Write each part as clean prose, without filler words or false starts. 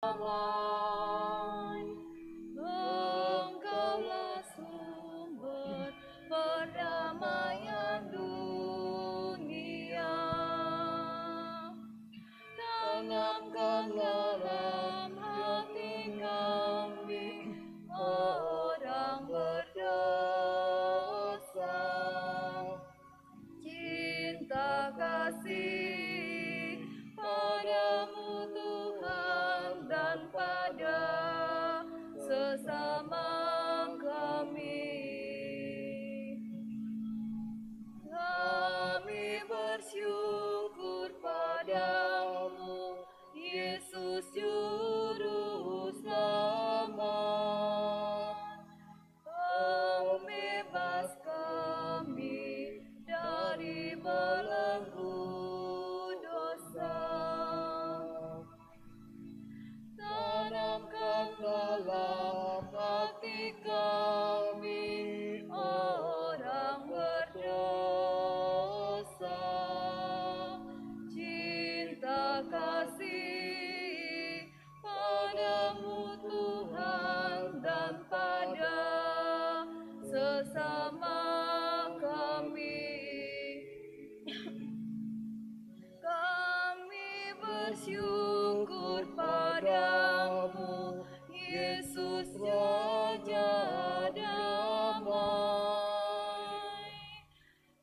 damai. Engkaulah sumber perdamaian dunia. Tanamkan dalam hati kami orang berdosa cinta kasih padamu Tuhan dan pada sesama kami. Kami bersyukur padamu Yesus Juru Selamat, pembebas kami dari belenggu dosa. Tanamkan dalam hati kami orang berdosa cinta kasih padamu Tuhan dan pada sesama kami. Kami bersyukur padamu Yesus Raja damai.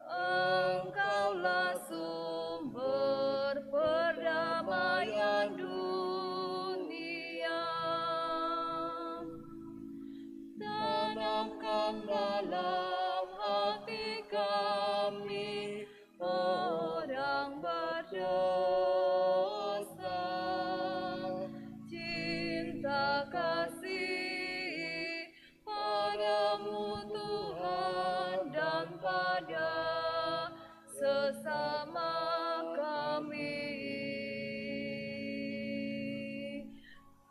Engkaulah sumber perdamaian dunia. Tanamkan dalam hati kami orang berdosa cinta kasih padamu Tuhan dan pada sesama kami.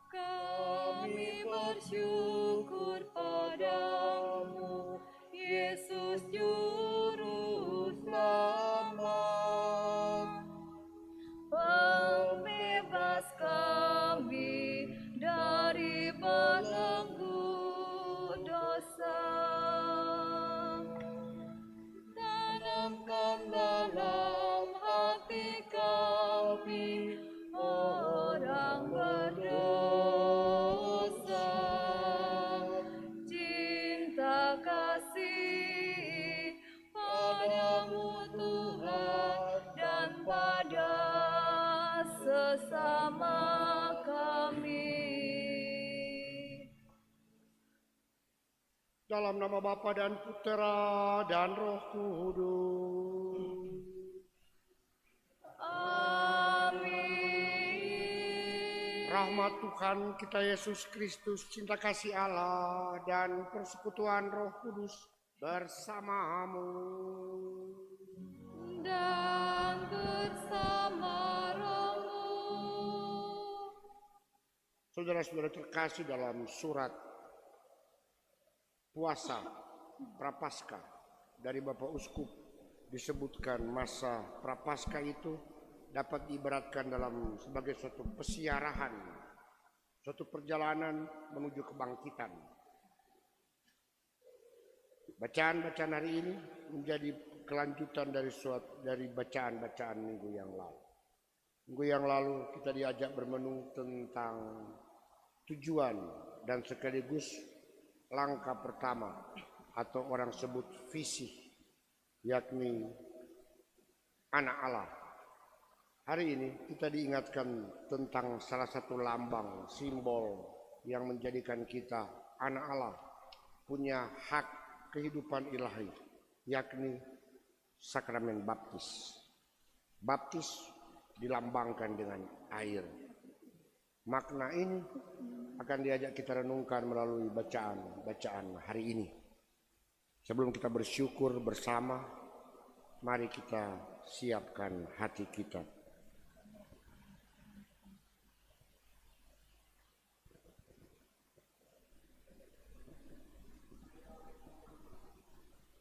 Kami bersyukur padamu Yesus Juru Selamat, pembebas kami dari belenggu dosa. Tanamkan dalam hati kami orang berdosa cinta kasih padamu Tuhan dan pada sesama kami. Dalam nama Bapa dan Putera dan Roh Kudus. Amin. Rahmat Tuhan kita Yesus Kristus, cinta kasih Allah dan persekutuan Roh Kudus bersamamu. Dan bersama rohmu. Saudara-saudara terkasih, dalam surat puasa Prapaskah dari Bapak Uskup disebutkan masa Prapaskah itu dapat diibaratkan dalam sebagai suatu pesiarahan, suatu perjalanan menuju kebangkitan. Bacaan-bacaan hari ini menjadi kelanjutan dari bacaan-bacaan minggu yang lalu. Minggu yang lalu kita diajak bermenung tentang tujuan dan sekaligus langkah pertama atau orang sebut visi, yakni anak Allah. Hari ini kita diingatkan tentang salah satu lambang, simbol yang menjadikan kita anak Allah, punya hak kehidupan ilahi, yakni sakramen baptis. Baptis dilambangkan dengan air. Makna ini akan diajak kita renungkan melalui bacaan hari ini. Sebelum kita bersyukur bersama, mari kita siapkan hati kita.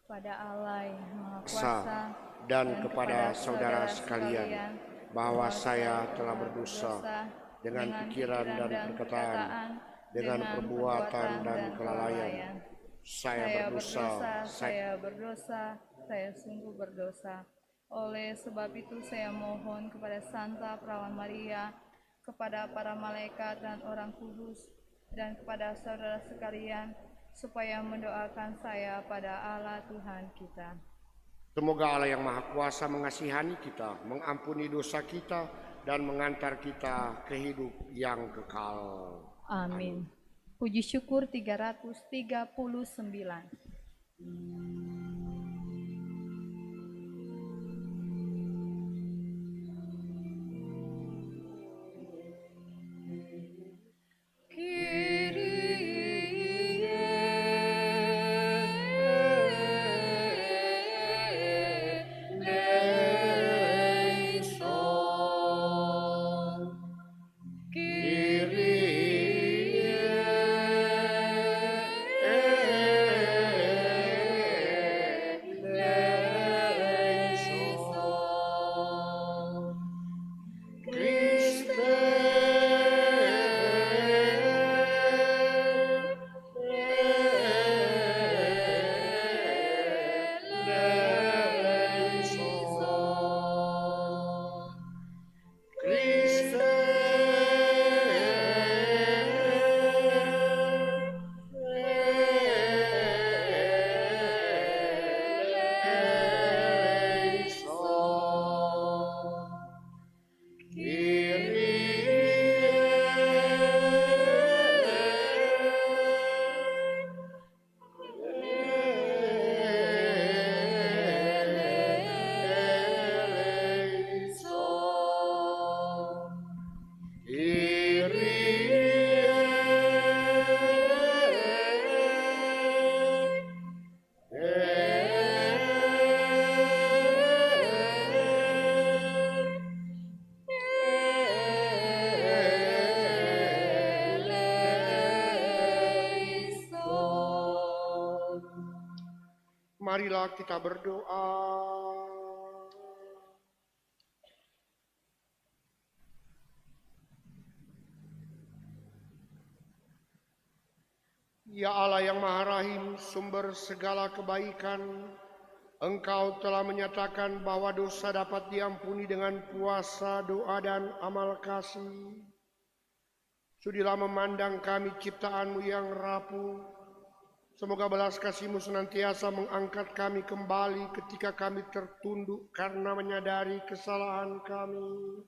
Pada Allah yang Maha Kuasa dan kepada saudara sekalian, bahwa saya telah berdosa dengan pikiran dan perkataan, dengan perbuatan dan kelalaian. Saya berdosa, saya sungguh berdosa. Oleh sebab itu saya mohon kepada Santa Perawan Maria, kepada para malaikat dan orang kudus, dan kepada saudara sekalian, supaya mendoakan saya pada Allah Tuhan kita. Semoga Allah yang Maha Kuasa mengasihani kita, mengampuni dosa kita, dan mengantar kita ke hidup yang kekal. Amin. Puji syukur 339. Marilah kita berdoa. Ya Allah yang Maha Rahim, sumber segala kebaikan, Engkau telah menyatakan bahwa dosa dapat diampuni dengan puasa, doa, dan amal kasih. Sudilah memandang kami ciptaan-Mu yang rapuh. Semoga belas kasih-Mu senantiasa mengangkat kami kembali ketika kami tertunduk karena menyadari kesalahan kami.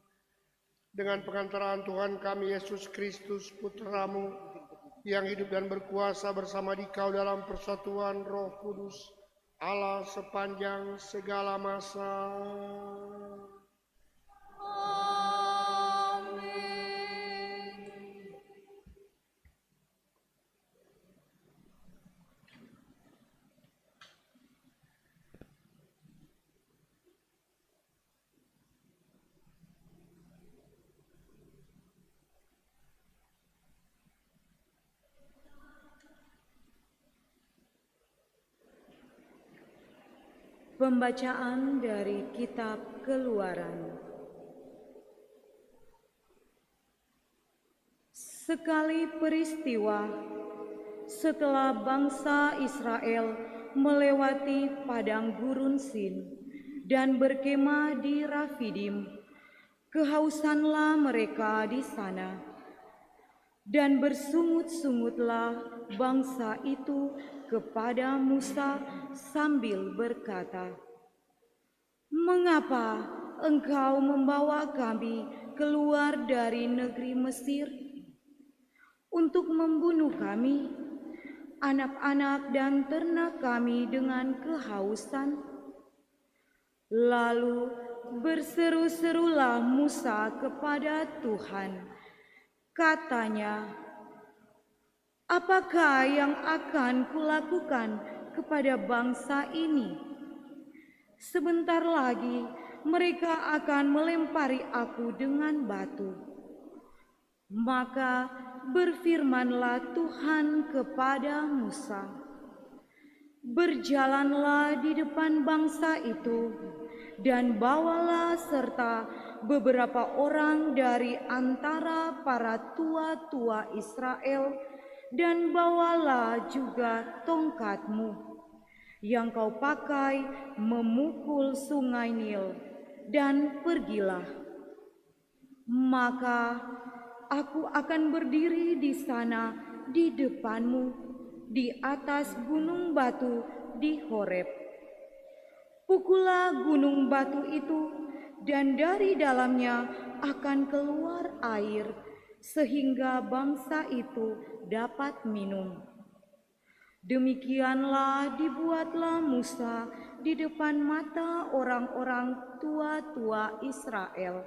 Dengan pengantaran Tuhan kami Yesus Kristus, Putra-Mu, yang hidup dan berkuasa bersama Dikau dalam persatuan Roh Kudus, Allah sepanjang segala masa. Pembacaan dari Kitab Keluaran. Sekali peristiwa, setelah bangsa Israel melewati padang gurun Sin dan berkemah di Rafidim, kehausanlah mereka di sana. Dan bersungut-sungutlah bangsa itu kepada Musa sambil berkata, "Mengapa engkau membawa kami keluar dari negeri Mesir untuk membunuh kami, anak-anak dan ternak kami dengan kehausan?" Lalu berseru-serulah Musa kepada Tuhan. Katanya, "Apakah yang akan kulakukan kepada bangsa ini? Sebentar lagi mereka akan melempari aku dengan batu." Maka berfirmanlah Tuhan kepada Musa, "Berjalanlah di depan bangsa itu dan bawalah serta beberapa orang dari antara para tua-tua Israel, dan bawalah juga tongkatmu yang kau pakai memukul sungai Nil, dan pergilah. Maka aku akan berdiri di sana di depanmu, di atas gunung batu di Horeb. Pukullah gunung batu itu, dan dari dalamnya akan keluar air, sehingga bangsa itu dapat minum. Demikianlah dibuatlah Musa di depan mata orang-orang tua-tua Israel.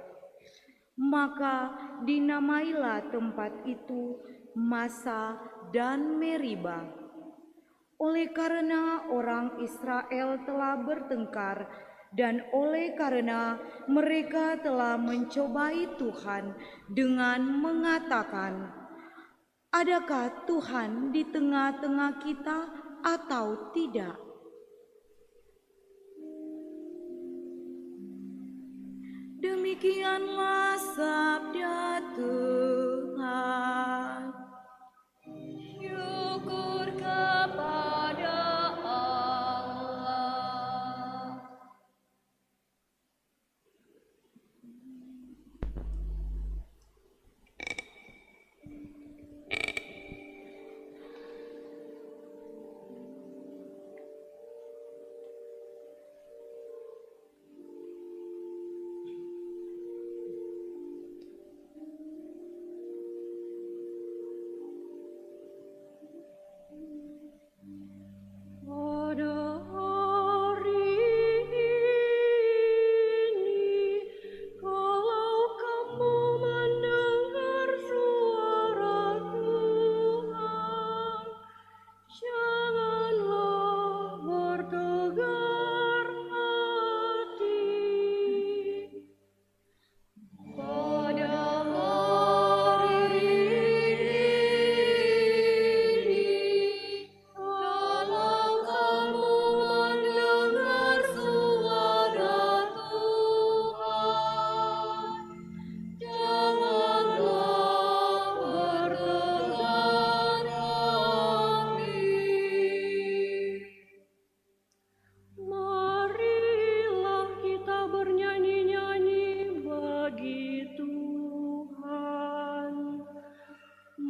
Maka dinamailah tempat itu Masa dan Meriba, oleh karena orang Israel telah bertengkar, dan oleh karena mereka telah mencobai Tuhan dengan mengatakan, adakah Tuhan di tengah-tengah kita atau tidak? Demikianlah sabda Tuhan. Syukur kepada Allah. Pada hari ini, kalau kamu mendengar suara Tuhan, janganlah bertegar hati. Pada hari ini, kalau kamu mendengar suara Tuhan, janganlah bertegar hati. Marilah kita bernyanyi-nyanyi bagi Tuhan,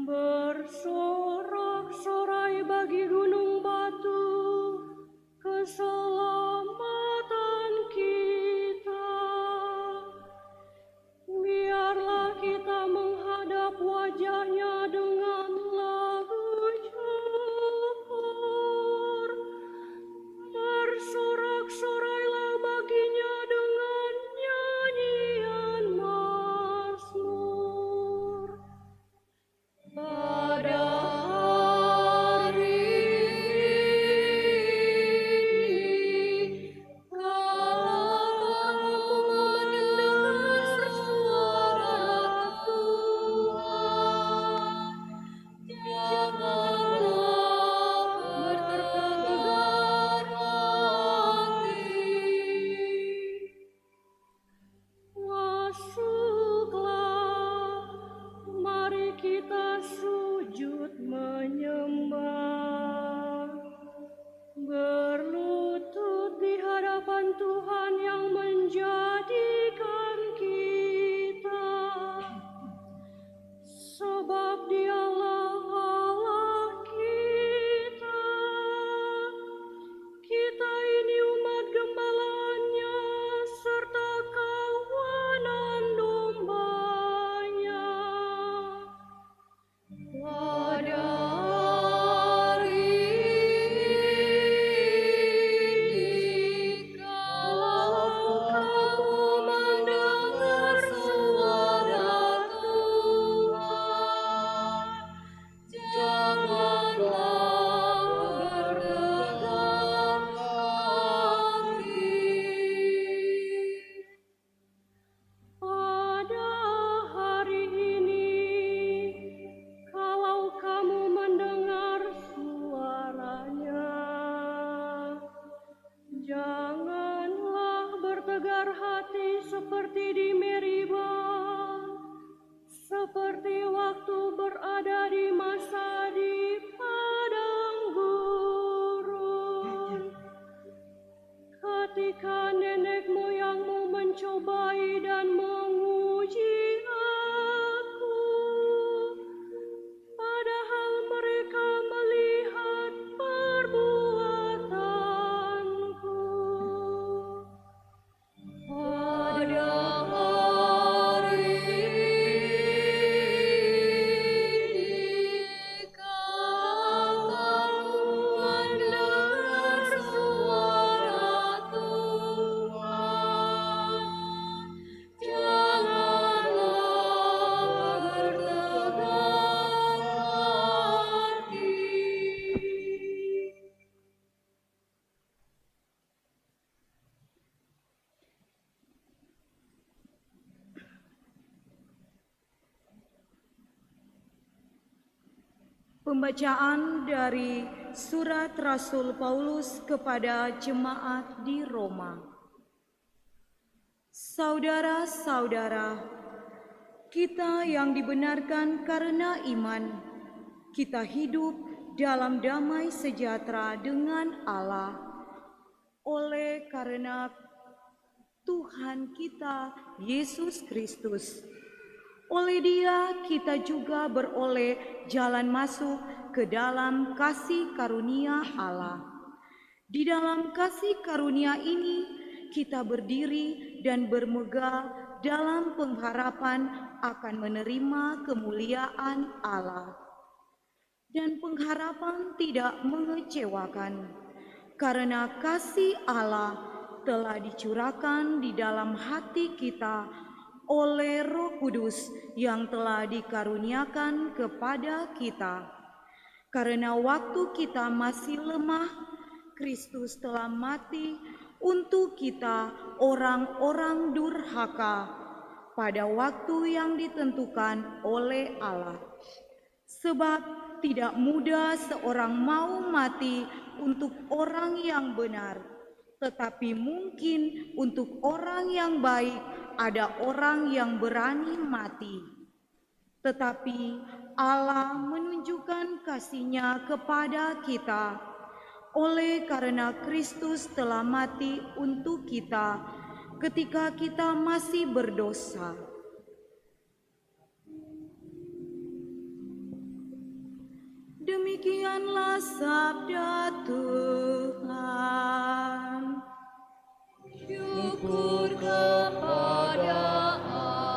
bersorak-sorai bagi gunung batu, keselamatan kita. Biarlah kita menghadap wajah-Nya dengan lagu syukur. Bersorak-sorailah baginya dengan nyanyian mazmur. Pada hari ini, kalau kamu mendengar suara Tuhan, janganlah bertegar hati. Masuklah, mari kita sujud menyembah, berlutut di hadapan Tuhan yang menjadikan kita, sebab Dialah Allah kita. Kita ini umat gembala-Nya serta kawanan domba-Nya. Pada hari ini, kalau kamu Pembacaan dari surat Rasul Paulus kepada jemaat di Roma. Saudara-saudara, kita yang dibenarkan karena iman, kita hidup dalam damai sejahtera dengan Allah oleh karena Tuhan kita Yesus Kristus. Oleh Dia kita juga beroleh jalan masuk ke dalam kasih karunia Allah. Di dalam kasih karunia ini kita berdiri dan bermegah dalam pengharapan akan menerima kemuliaan Allah. Dan pengharapan tidak mengecewakan, karena kasih Allah telah dicurahkan di dalam hati kita oleh Roh Kudus yang telah dikaruniakan kepada kita. Karena waktu kita masih lemah, Kristus telah mati untuk kita orang-orang durhaka pada waktu yang ditentukan oleh Allah. Sebab tidak mudah seorang mau mati untuk orang yang benar, tetapi mungkin untuk orang yang baik ada orang yang berani mati. Tetapi Allah menunjukkan kasih-Nya kepada kita oleh karena Kristus telah mati untuk kita ketika kita masih berdosa. Demikianlah sabda Tuhan. Syukur kepada Allah.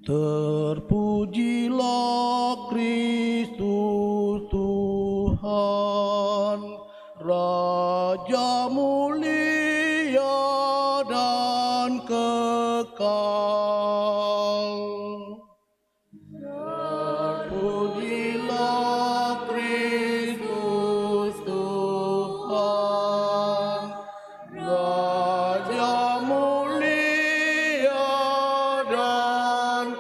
Terpujilah Kristus Tuhan, Raja mulia dan kekal. Terpujilah Kristus Tuhan, Raja mulia dan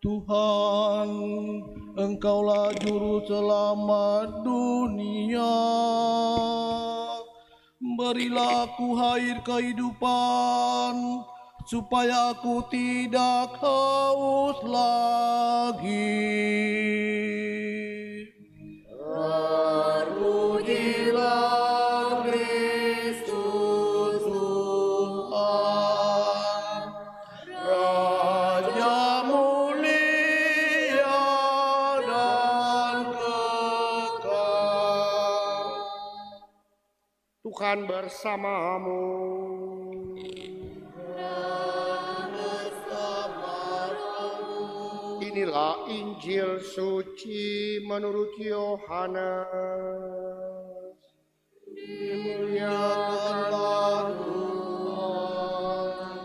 Tuhan, Engkaulah juru selamat dunia. Berilah aku air kehidupan, supaya aku tidak haus lagi. Terpujilah Kristus Tuhan, Raja mulia dan kekal. Tuhan bersamamu. Inilah Injil suci menurut Yohanes. Dimuliakanlah Tuhan.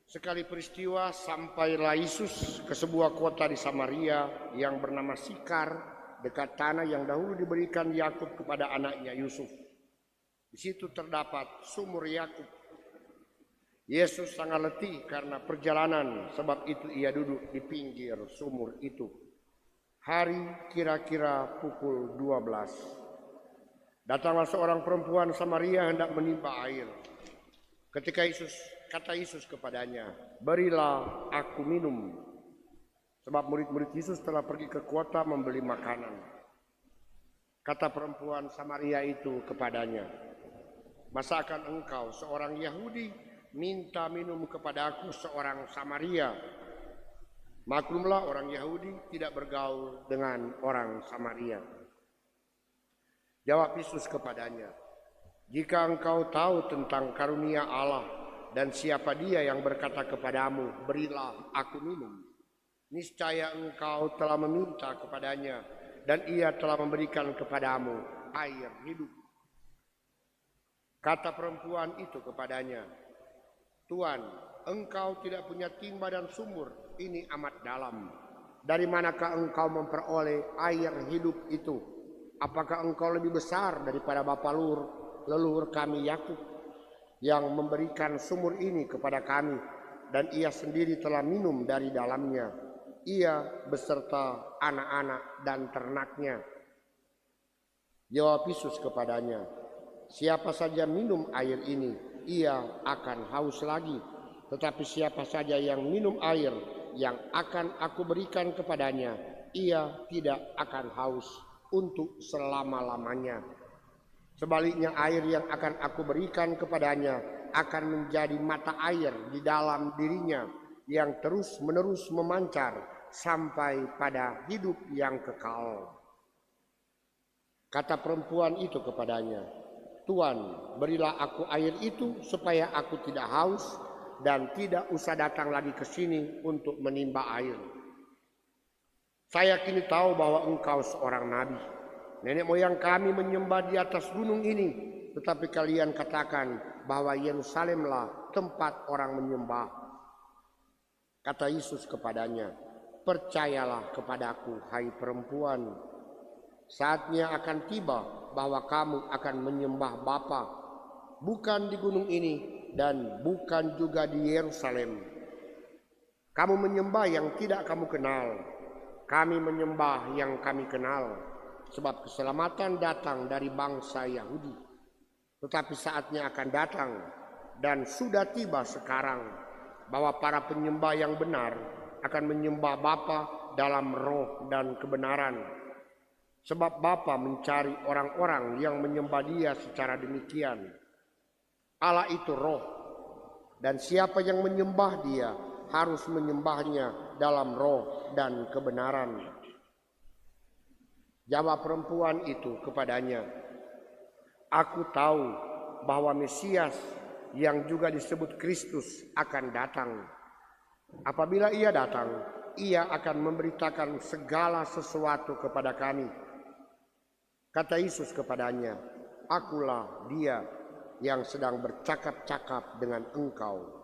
Sekali peristiwa sampailah Yesus ke sebuah kota di Samaria yang bernama Sikar, dekat tanah yang dahulu diberikan Yakub kepada anaknya Yusuf. Di situ terdapat sumur Yakub. Yesus sangat letih karena perjalanan, sebab itu ia duduk di pinggir sumur itu. Hari kira-kira pukul 12. Datanglah seorang perempuan Samaria hendak menimba air. Kata Yesus kepadanya, "Berilah aku minum." Sebab murid-murid Yesus telah pergi ke kota membeli makanan. Kata perempuan Samaria itu kepadanya, "Masa akan engkau seorang Yahudi minta minum kepada aku seorang Samaria?" Maklumlah orang Yahudi tidak bergaul dengan orang Samaria. Jawab Yesus kepadanya, jika engkau tahu tentang karunia Allah dan siapa dia yang berkata kepadamu, berilah aku minum, niscaya engkau telah meminta kepadanya dan ia telah memberikan kepadamu air hidup. Kata perempuan itu kepadanya, Tuan, engkau tidak punya timba dan sumur, ini amat dalam. Dari manakah engkau memperoleh air hidup itu? Apakah engkau lebih besar daripada bapa leluhur kami Yakub yang memberikan sumur ini kepada kami dan ia sendiri telah minum dari dalamnya, ia beserta anak-anak dan ternaknya. Jawab Yesus kepadanya, siapa saja minum air ini, ia akan haus lagi. Tetapi siapa saja yang minum air yang akan aku berikan kepadanya, ia tidak akan haus untuk selama-lamanya. Sebaliknya air yang akan aku berikan kepadanya akan menjadi mata air di dalam dirinya yang terus-menerus memancar sampai pada hidup yang kekal. Kata perempuan itu kepadanya, Tuan, berilah aku air itu supaya aku tidak haus dan tidak usah datang lagi ke sini untuk menimba air. Saya kini tahu bahwa engkau seorang nabi. Nenek moyang kami menyembah di atas gunung ini, tetapi kalian katakan bahwa Yerusalemlah tempat orang menyembah. Kata Yesus kepadanya, percayalah kepadaku, hai perempuan, saatnya akan tiba bahwa kamu akan menyembah Bapa, bukan di gunung ini dan bukan juga di Yerusalem. Kamu menyembah yang tidak kamu kenal, kami menyembah yang kami kenal, sebab keselamatan datang dari bangsa Yahudi. Tetapi saatnya akan datang dan sudah tiba sekarang bahwa para penyembah yang benar akan menyembah Bapa dalam roh dan kebenaran. Sebab Bapa mencari orang-orang yang menyembah Dia secara demikian. Allah itu roh, dan siapa yang menyembah Dia harus menyembahnya dalam roh dan kebenaran. Jawab perempuan itu kepadanya, aku tahu bahwa Mesias yang juga disebut Kristus akan datang. Apabila ia datang, ia akan memberitakan segala sesuatu kepada kami. Kata Yesus kepadanya, akulah Dia yang sedang bercakap-cakap dengan engkau.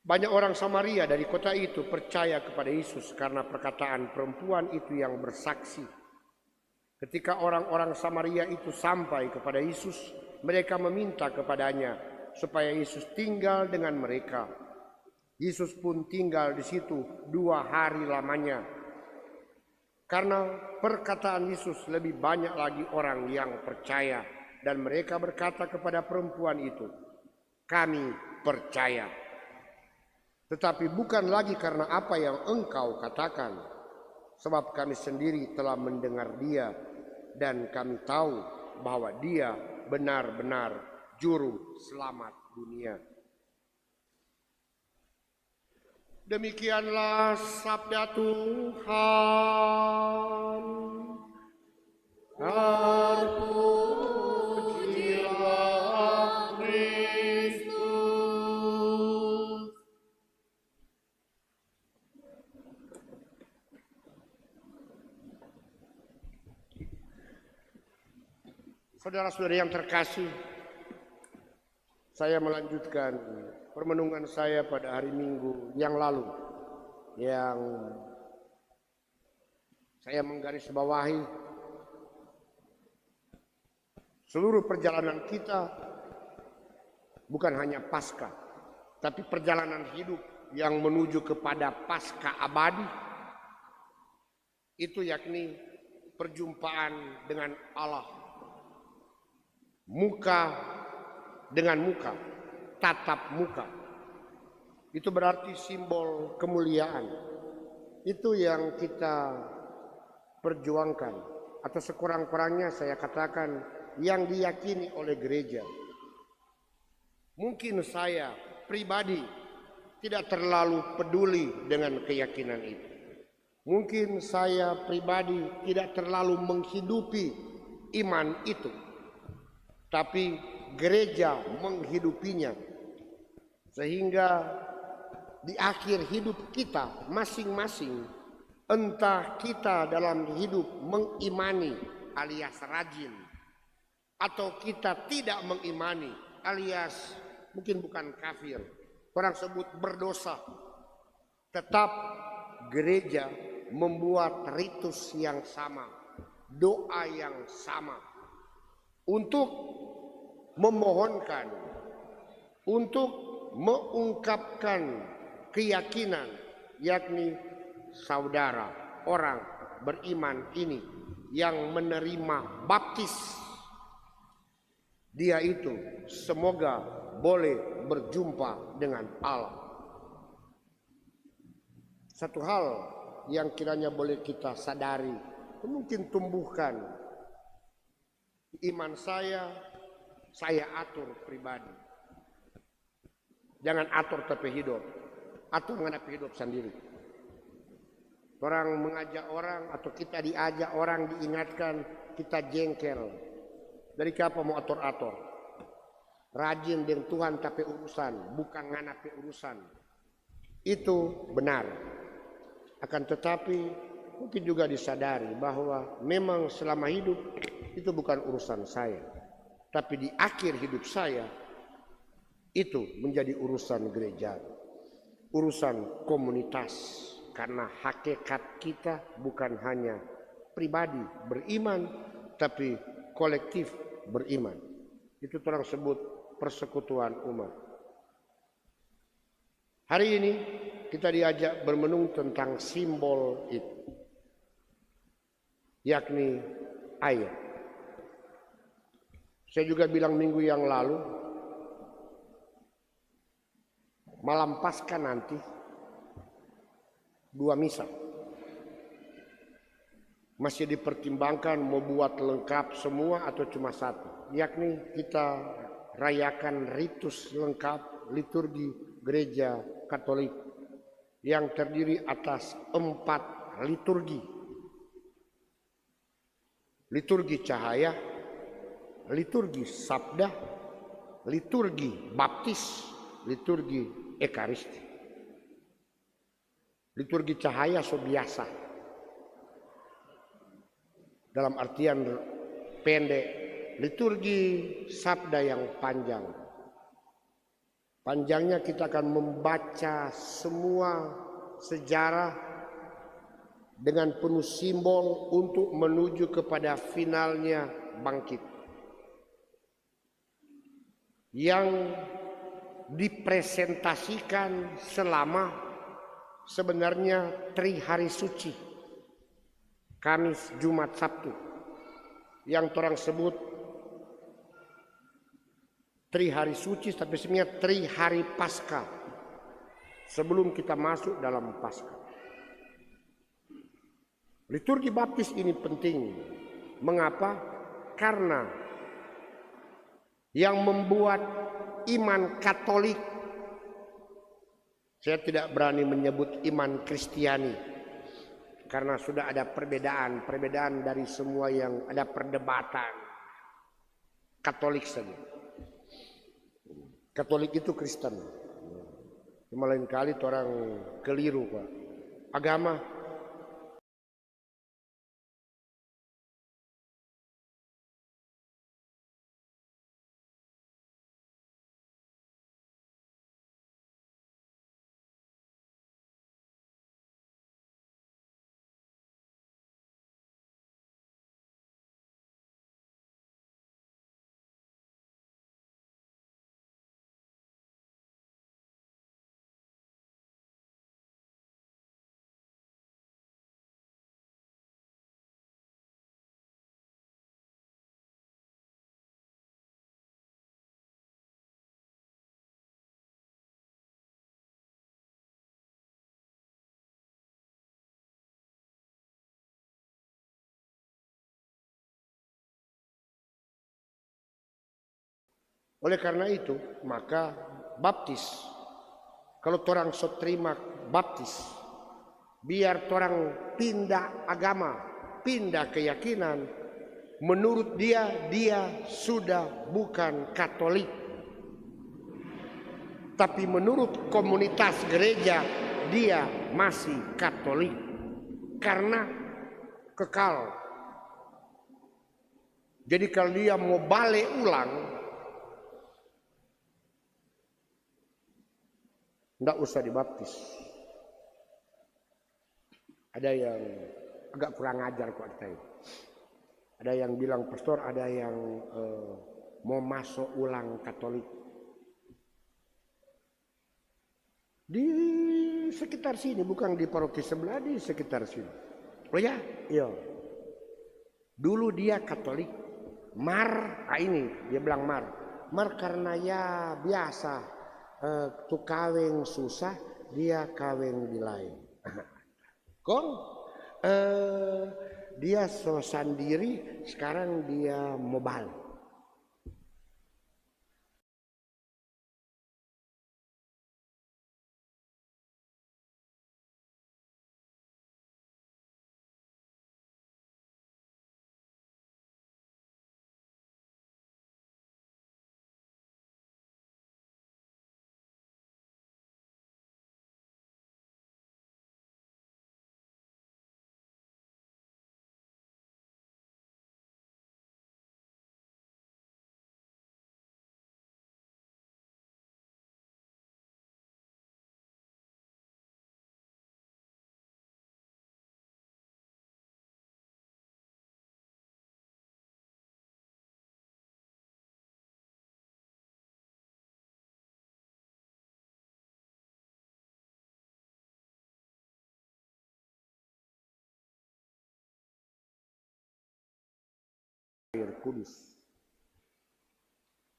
Banyak orang Samaria dari kota itu percaya kepada Yesus karena perkataan perempuan itu yang bersaksi. Ketika orang-orang Samaria itu sampai kepada Yesus, mereka meminta kepadanya supaya Yesus tinggal dengan mereka. Yesus pun tinggal di situ 2 hari lamanya. Karena perkataan Yesus lebih banyak lagi orang yang percaya, dan mereka berkata kepada perempuan itu, kami percaya. Tetapi bukan lagi karena apa yang engkau katakan, sebab kami sendiri telah mendengar Dia dan kami tahu bahwa Dia benar-benar juru selamat dunia. Demikianlah sabda Tuhan. Terpujilah Kristus. Saudara-saudara yang terkasih, saya melanjutkan permenungan saya pada hari Minggu yang lalu, yang saya menggarisbawahi seluruh perjalanan kita bukan hanya Paskah, tapi perjalanan hidup yang menuju kepada Paskah abadi, itu yakni perjumpaan dengan Allah, muka dengan muka, tatap muka. Itu berarti simbol kemuliaan. Itu yang kita perjuangkan, atau sekurang-kurangnya saya katakan yang diyakini oleh gereja. Mungkin saya pribadi tidak terlalu peduli dengan keyakinan itu. Mungkin saya pribadi tidak terlalu menghidupi iman itu, tapi gereja menghidupinya, sehingga di akhir hidup kita masing-masing, entah kita dalam hidup mengimani alias rajin, atau kita tidak mengimani alias mungkin bukan kafir, orang sebut berdosa, tetap gereja membuat ritus yang sama, doa yang sama untuk memohonkan, untuk mengungkapkan keyakinan, yakni saudara orang beriman ini yang menerima baptis, dia itu semoga boleh berjumpa dengan Allah. Satu hal yang kiranya boleh kita sadari, mungkin tumbuhkan iman saya atur pribadi. Jangan atur tapi hidup, atur menghadapi hidup sendiri. Orang mengajak orang atau kita diajak orang diingatkan, kita jengkel. Dari siapa mau atur-atur? Rajin dengan Tuhan tapi urusan, bukan nganapi urusan. Itu benar. Akan tetapi mungkin juga disadari bahwa memang selama hidup itu bukan urusan saya. Tapi di akhir hidup saya itu menjadi urusan gereja, urusan komunitas. Karena hakikat kita bukan hanya pribadi beriman, tapi kolektif beriman. Itu orang sebut persekutuan umat. Hari ini kita diajak bermenung tentang simbol itu, yakni air. Saya juga bilang minggu yang lalu, malam Paskah nanti 2 misa. Masih dipertimbangkan mau buat lengkap semua atau cuma satu, yakni kita rayakan ritus lengkap liturgi gereja Katolik yang terdiri atas 4 liturgi. Liturgi cahaya, liturgi sabda, liturgi baptis, liturgi ekaristi. Liturgi cahaya so biasa, dalam artian pendek. Liturgi sabda yang panjang. Panjangnya kita akan membaca semua sejarah dengan penuh simbol untuk menuju kepada finalnya bangkit. Yang dipresentasikan selama sebenarnya 3 hari suci. Kamis, Jumat, Sabtu. Yang orang sebut 3 hari suci, tapi sebenarnya 3 hari Paskah sebelum kita masuk dalam Paskah. Liturgi baptis ini penting. Mengapa? Karena yang membuat iman Katolik, saya tidak berani menyebut iman Kristiani, karena sudah ada perbedaan dari semua yang ada perdebatan. Katolik saja. Katolik itu Kristen. Cuma lain kali orang keliru, Pak. Agama oleh karena itu, maka baptis kalau orang so terima baptis, biar orang pindah agama, pindah keyakinan, menurut dia sudah bukan Katolik. Tapi menurut komunitas gereja dia masih Katolik karena kekal. Jadi kalau dia mau balik ulang, tidak usah dibaptis. Ada yang agak kurang ajar kok katanya. Ada yang bilang pastor, ada yang mau masuk ulang Katolik. Di sekitar sini, bukan di paroki sebelah, di sekitar sini. Oh ya, iya. Dulu dia Katolik, ini dia bilang mar karena ya biasa tuh kawin susah, dia kawin di lain. Kong dia so sendiri, sekarang dia mau balik. Air kudus.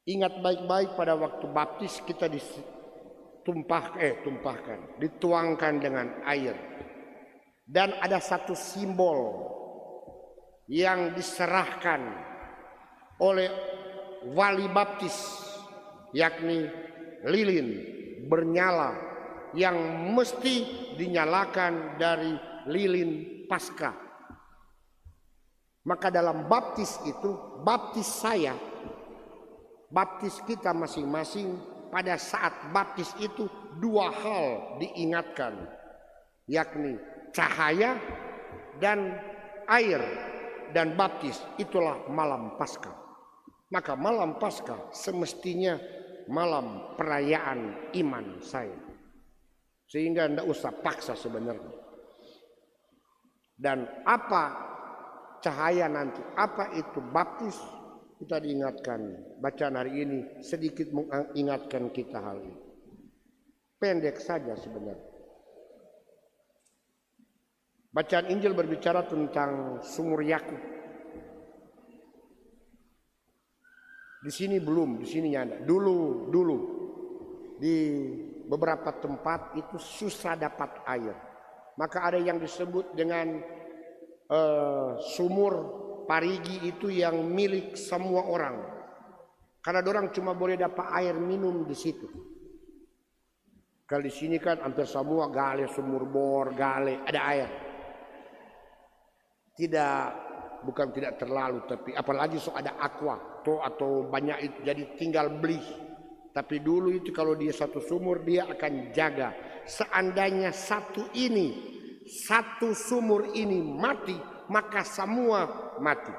Ingat baik-baik pada waktu baptis kita dituangkan dengan air. Dan ada satu simbol yang diserahkan oleh wali baptis, yakni lilin bernyala yang mesti dinyalakan dari lilin Paskah. Maka dalam baptis itu, baptis saya, baptis kita masing-masing, pada saat baptis itu dua hal diingatkan, yakni cahaya dan air, dan baptis itulah malam Paskah. Maka malam Paskah semestinya malam perayaan iman saya, sehingga tidak usah paksa sebenarnya. Dan apa cahaya nanti, apa itu baptis, kita diingatkan. Bacaan hari ini sedikit mengingatkan kita hal ini. Pendek saja sebenarnya. Bacaan Injil berbicara tentang sumur Yakub. Di sini belum, di sini ada. Dulu di beberapa tempat itu susah dapat air. Maka ada yang disebut dengan sumur Parigi, itu yang milik semua orang. Karena orang cuma boleh dapat air minum di situ. Kalau di sini kan hampir semua gale, sumur bor, gale, ada air. Bukan tidak terlalu, tapi apalagi so ada aqua atau banyak itu, jadi tinggal beli. Tapi dulu itu kalau dia satu sumur, dia akan jaga. Seandainya satu sumur ini mati, maka semua mati.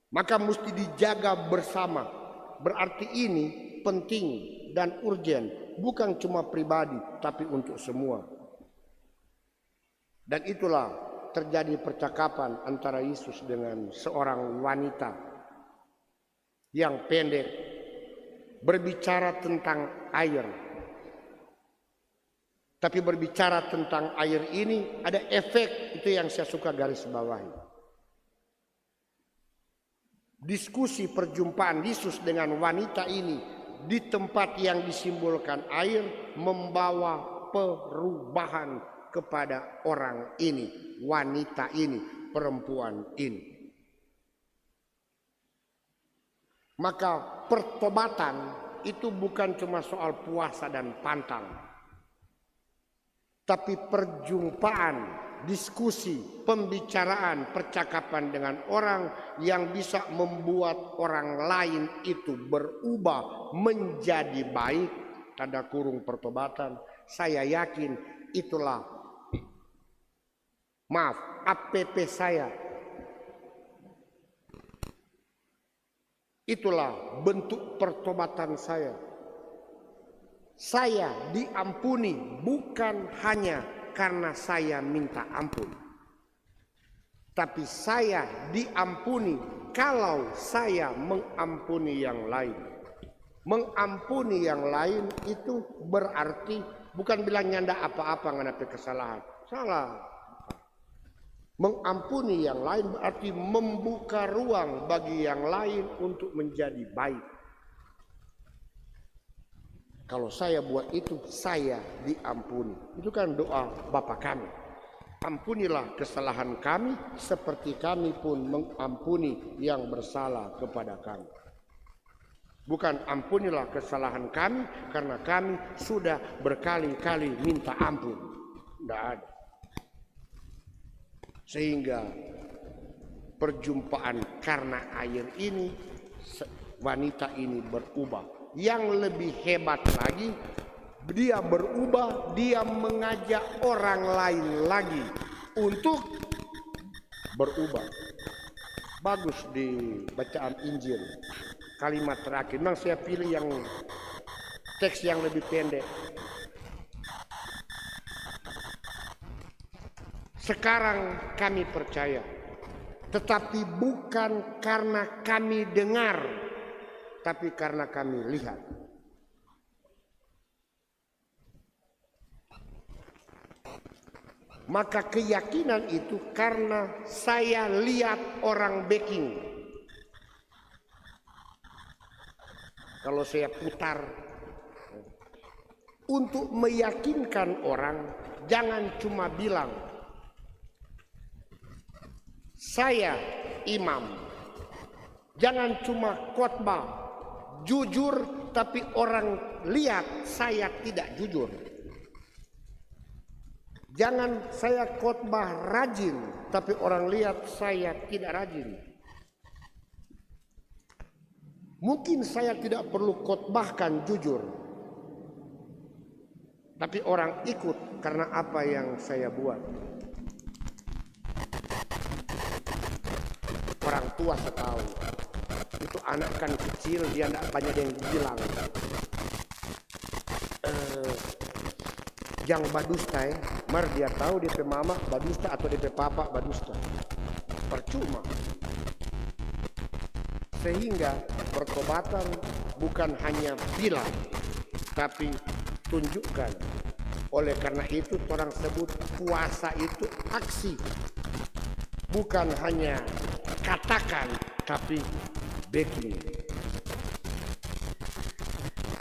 Maka mesti dijaga bersama. Berarti ini penting dan urgen, bukan cuma pribadi tapi untuk semua. Dan itulah terjadi percakapan antara Yesus dengan seorang wanita yang pendek berbicara tentang air. Tapi berbicara tentang air ini ada efek, itu yang saya suka garis bawahi. Diskusi perjumpaan Yesus dengan wanita ini di tempat yang disimbolkan air membawa perubahan kepada orang ini, wanita ini, perempuan ini. Maka pertobatan itu bukan cuma soal puasa dan pantang. tapi perjumpaan, diskusi, pembicaraan, percakapan dengan orang yang bisa membuat orang lain itu berubah menjadi baik, tanda kurung pertobatan. Saya yakin itulah, maaf, APP saya. Itulah bentuk pertobatan saya. Saya diampuni bukan hanya karena saya minta ampun, tapi saya diampuni kalau saya mengampuni yang lain. Mengampuni yang lain itu berarti bukan bilang nyanda apa-apa nganapi kesalahan. Salah. Mengampuni yang lain berarti membuka ruang bagi yang lain untuk menjadi baik. Kalau saya buat itu, saya diampuni. Itu kan doa Bapa kami. Ampunilah kesalahan kami seperti kami pun mengampuni yang bersalah kepada kami. Bukan ampunilah kesalahan kami karena kami sudah berkali-kali minta ampun. Tidak ada. Sehingga perjumpaan karena air ini, wanita ini berubah. Yang lebih hebat lagi, dia berubah, dia mengajak orang lain lagi untuk berubah. Bagus di bacaan Injil, kalimat terakhir. Memang saya pilih yang teks yang lebih pendek. Sekarang kami percaya, tetapi bukan karena kami dengar, tapi karena kami lihat. Maka keyakinan itu karena saya lihat orang backing. Kalau saya putar, untuk meyakinkan orang, jangan cuma bilang, saya imam. Jangan cuma khotbah jujur tapi orang lihat saya tidak jujur. Jangan saya khotbah rajin tapi orang lihat saya tidak rajin. Mungkin saya tidak perlu khotbahkan jujur, tapi orang ikut karena apa yang saya buat. Orang tua setahu, itu anak kan kecil, dia tidak banyak yang bilang. Yang badusta mar dia tahu DP mama badusta atau DP papa badusta. Percuma. Sehingga pertobatan bukan hanya bilang, tapi tunjukkan. Oleh karena itu orang sebut puasa itu aksi. Bukan hanya katakan, tapi backing.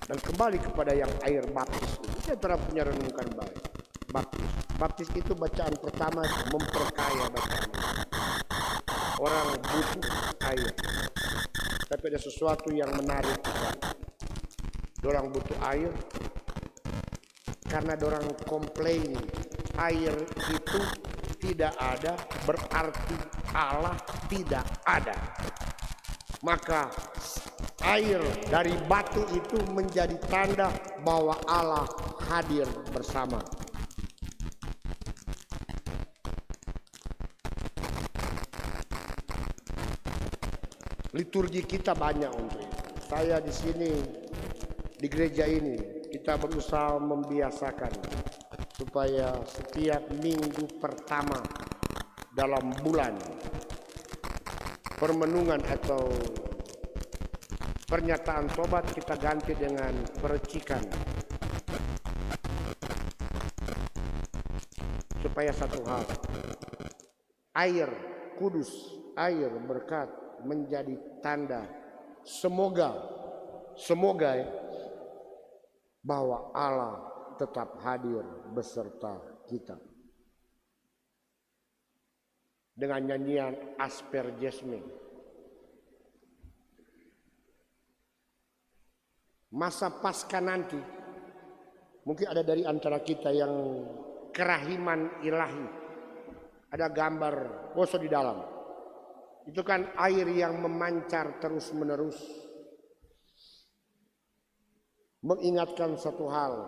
Dan kembali kepada yang air baptis itu, saya telah punya renungkan baik. Baptis itu bacaan pertama memperkaya bacaan. Orang butuh air, tapi ada sesuatu yang menarik. Orang butuh air karena orang komplain air itu tidak ada, berarti Allah tidak ada. Maka air dari batu itu menjadi tanda bahwa Allah hadir bersama. Liturgi kita banyak untuk itu. Saya di sini di gereja ini kita berusaha membiasakan supaya setiap minggu pertama dalam bulan permenungan atau pernyataan tobat kita ganti dengan percikan, supaya satu hal, air kudus, air berkat menjadi tanda semoga bahwa Allah tetap hadir beserta kita. Dengan nyanyian Aspergesme. Masa pasca nanti, mungkin ada dari antara kita yang kerahiman ilahi. Ada gambar poso di dalam. Itu kan air yang memancar terus menerus. Mengingatkan satu hal.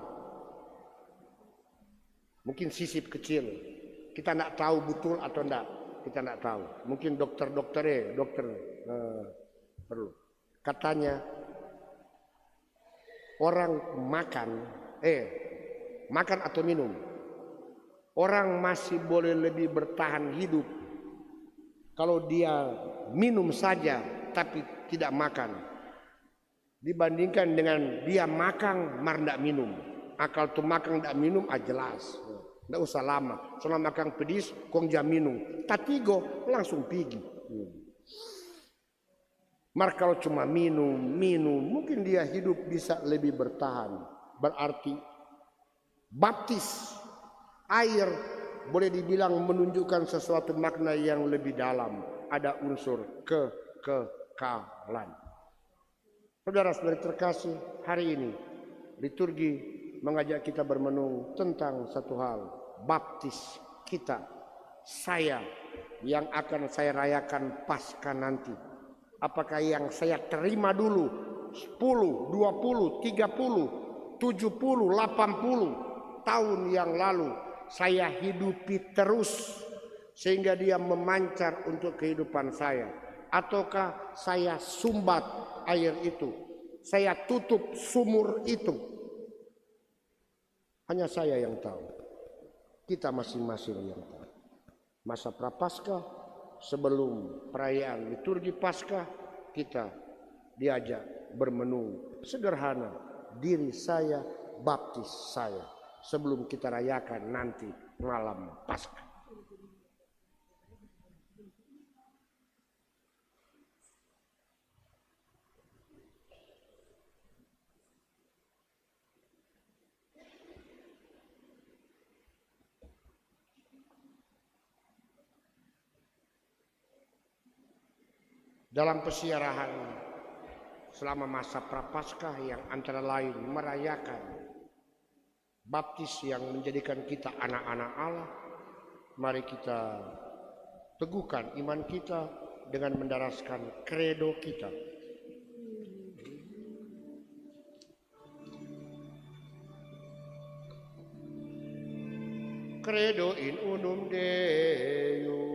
Mungkin sisip kecil. Kita tidak tahu betul atau tidak. Kita tidak tahu. Mungkin dokter perlu. Katanya orang makan atau minum. Orang masih boleh lebih bertahan hidup kalau dia minum saja tapi tidak makan. Dibandingkan dengan dia makan mar tidak minum. Akal tu makan tidak minum jelas. Tidak usah lama. Soalnya makan pedis kong jam minum. Tatigo langsung pergi. Mar kalau cuma minum, mungkin dia hidup bisa lebih bertahan. Berarti baptis air boleh dibilang menunjukkan sesuatu makna yang lebih dalam. Ada unsur kekekalan. Saudara-saudari terkasih, hari ini liturgi mengajak kita bermenung tentang satu hal. Baptis kita, saya yang akan saya rayakan Paskah nanti. Apakah yang saya terima dulu 10, 20, 30, 70, 80 tahun yang lalu saya hidupi terus sehingga dia memancar untuk kehidupan saya, ataukah saya sumbat air itu, saya tutup sumur itu? Hanya saya yang tahu. Kita masing-masing yang tahu. Masa Prapaskah, sebelum perayaan liturgi Paskah, kita diajak bermenung sederhana diri saya, baptis saya, sebelum kita rayakan nanti malam Paskah. Dalam pesiarahan selama masa Prapaskah yang antara lain merayakan baptis yang menjadikan kita anak-anak Allah, mari kita teguhkan iman kita dengan mendaraskan kredo kita. Credo in unum Deum.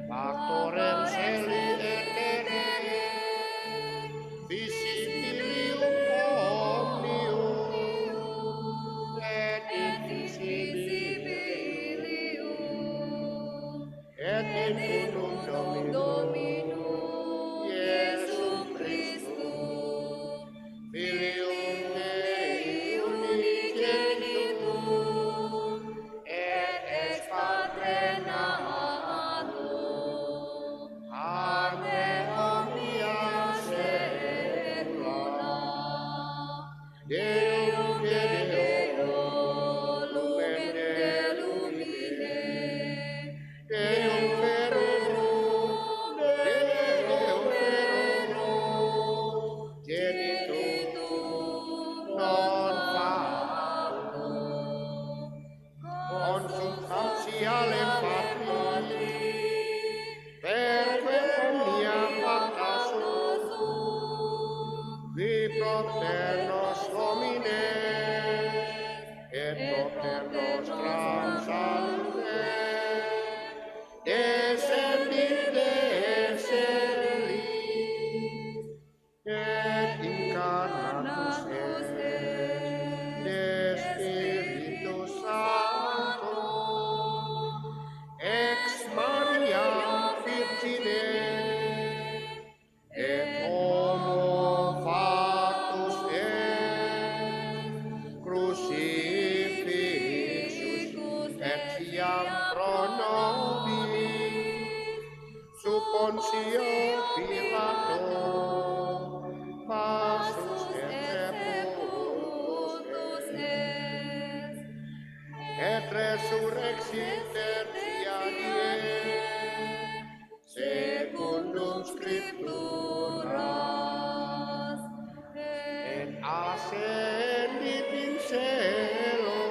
Factorem celi et terrae, visibilium omnium, et invisibilium, et in unum Dominum, Iesum Christum, Filium Dei unigenitum, et ex Patre Deum de Deo, lumen de lumine, Deum verum, Deum verum, genitum non factum, consubstantialem Patri, perque omnia pacta sunt, vi propter nos homines, et propter nostram salute, descendit de excelis, et incarnatus est de Spiritus Sancto, ex Maria Virgine, et homo factus est crucifixus etiam pro nobis sub Pontio Pilato passus et sepultus est, et resurrexit tertia die secundum scripturas, ascendit in cielo,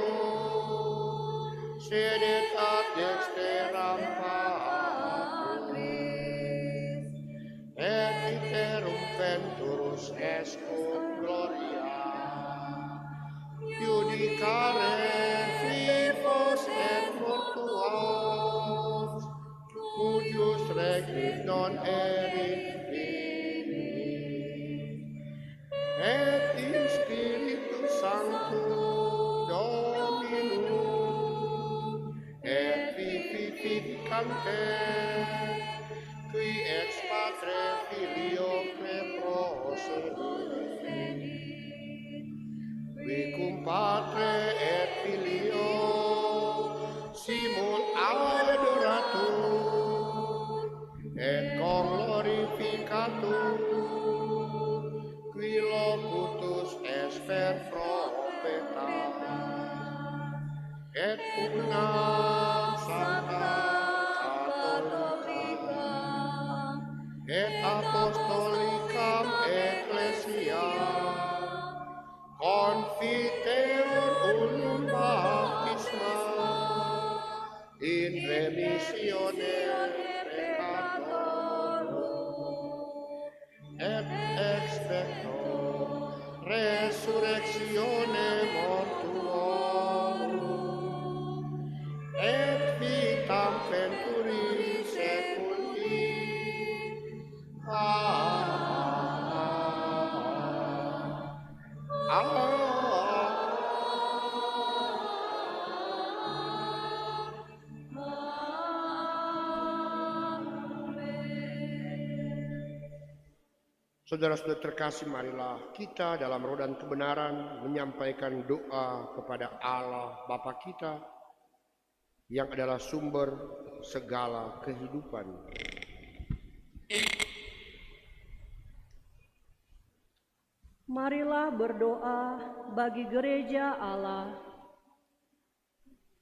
sedet ad dexteram Patris, et iterum venturus est cum gloria, judicare vivos et mortuos, cuius regnum non erit et in Spiritu Sancto Dominum et vivificante qui ex Patre Filioque procedit, qui cum Patre et Filio simul adoratur et glorificatur, qui locutus est per profeta, et una sancta catholica, et apostolicam ecclesia, confiteor unum baptisma, in remissione peccatorum, et expecto resurrectione mortuorum, et vitam venturi seculi. Saudara-saudara terkasih, marilah kita dalam roh dan kebenaran menyampaikan doa kepada Allah Bapa kita yang adalah sumber segala kehidupan. Marilah berdoa bagi gereja Allah.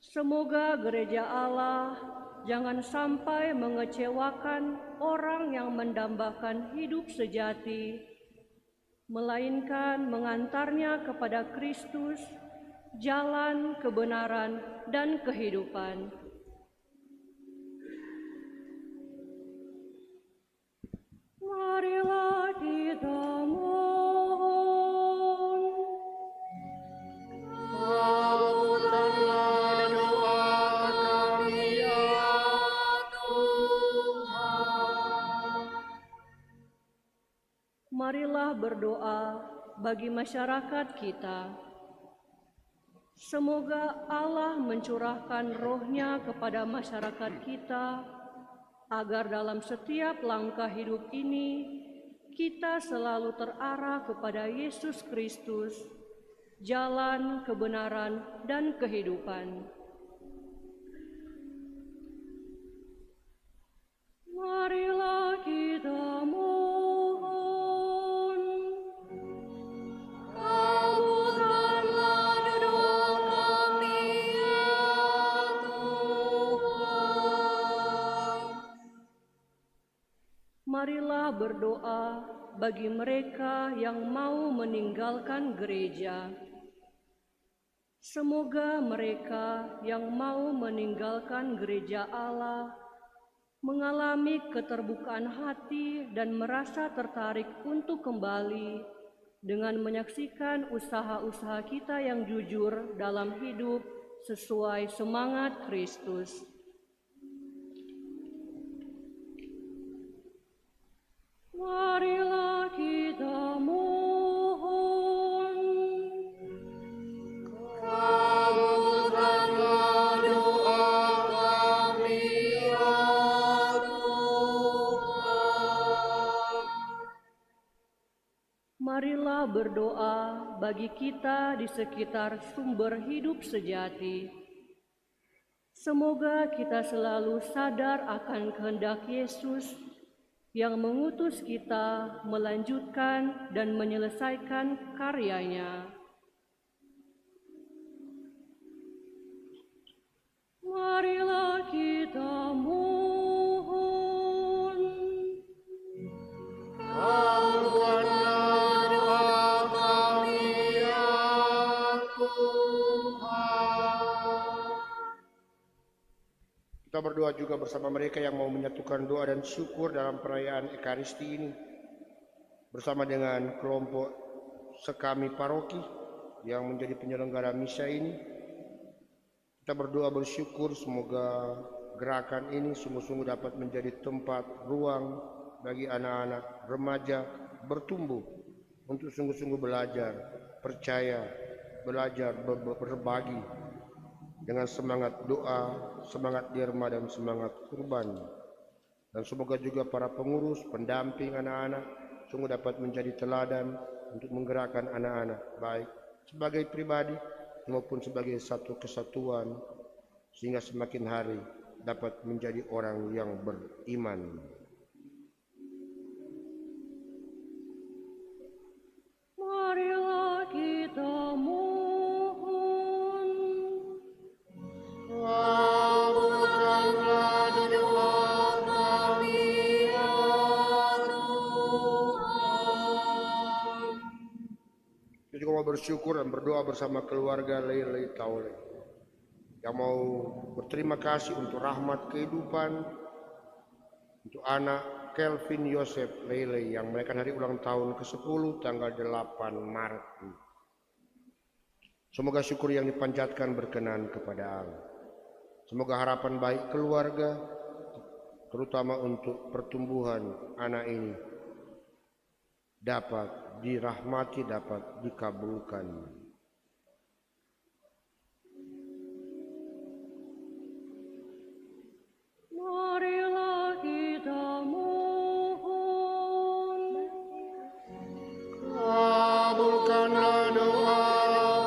Semoga gereja Allah jangan sampai mengecewakan orang yang mendambakan hidup sejati, melainkan mengantarnya kepada Kristus, jalan kebenaran dan kehidupan. Marilah kita mohon. Kabulkanlah doa kami ya Tuhan. Marilah berdoa bagi masyarakat kita. Semoga Allah mencurahkan roh-Nya kepada masyarakat kita, agar dalam setiap langkah hidup ini kita selalu terarah kepada Yesus Kristus, jalan kebenaran dan kehidupan. Marilah kita mohon. Kabulkanlah doa kami ya Tuhan. Marilah berdoa bagi mereka yang mau meninggalkan gereja. Semoga mereka yang mau meninggalkan gereja Allah mengalami keterbukaan hati dan merasa tertarik untuk kembali dengan menyaksikan usaha-usaha kita yang jujur dalam hidup sesuai semangat Kristus. Marilah kita mohon. Kabulkanlah doa kami ya Tuhan. Marilah berdoa bagi kita di sekitar sumber hidup sejati. Semoga kita selalu sadar akan kehendak Yesus yang mengutus kita melanjutkan dan menyelesaikan karyanya. Marilah kita mohon. Kabulkanlah doa kami Kita berdoa juga bersama mereka yang mau menyatukan doa dan syukur dalam perayaan Ekaristi ini. Bersama dengan kelompok sekami paroki yang menjadi penyelenggara misa ini. Kita berdoa bersyukur semoga gerakan ini sungguh-sungguh dapat menjadi tempat ruang bagi anak-anak remaja bertumbuh untuk sungguh-sungguh belajar, percaya, belajar berbagi dengan semangat doa, semangat derma dan semangat kurban. Dan semoga juga para pengurus, pendamping anak-anak sungguh dapat menjadi teladan untuk menggerakkan anak-anak baik sebagai pribadi maupun sebagai satu kesatuan sehingga semakin hari dapat menjadi orang yang beriman. Marilah kita mohon. Kabulkanlah doa kami ya Tuhan. Kita juga mau bersyukur dan berdoa bersama keluarga Lele Taule yang mau berterima kasih untuk rahmat kehidupan untuk anak Kelvin Yosef Lele yang merayakan hari ulang tahun ke-10 tanggal 8 Maret. Semoga syukur yang dipanjatkan berkenan kepada Allah. Semoga harapan baik keluarga, terutama untuk pertumbuhan anak ini, dapat dirahmati, dapat dikabulkan. Marilah kita mohon. Kabulkanlah doa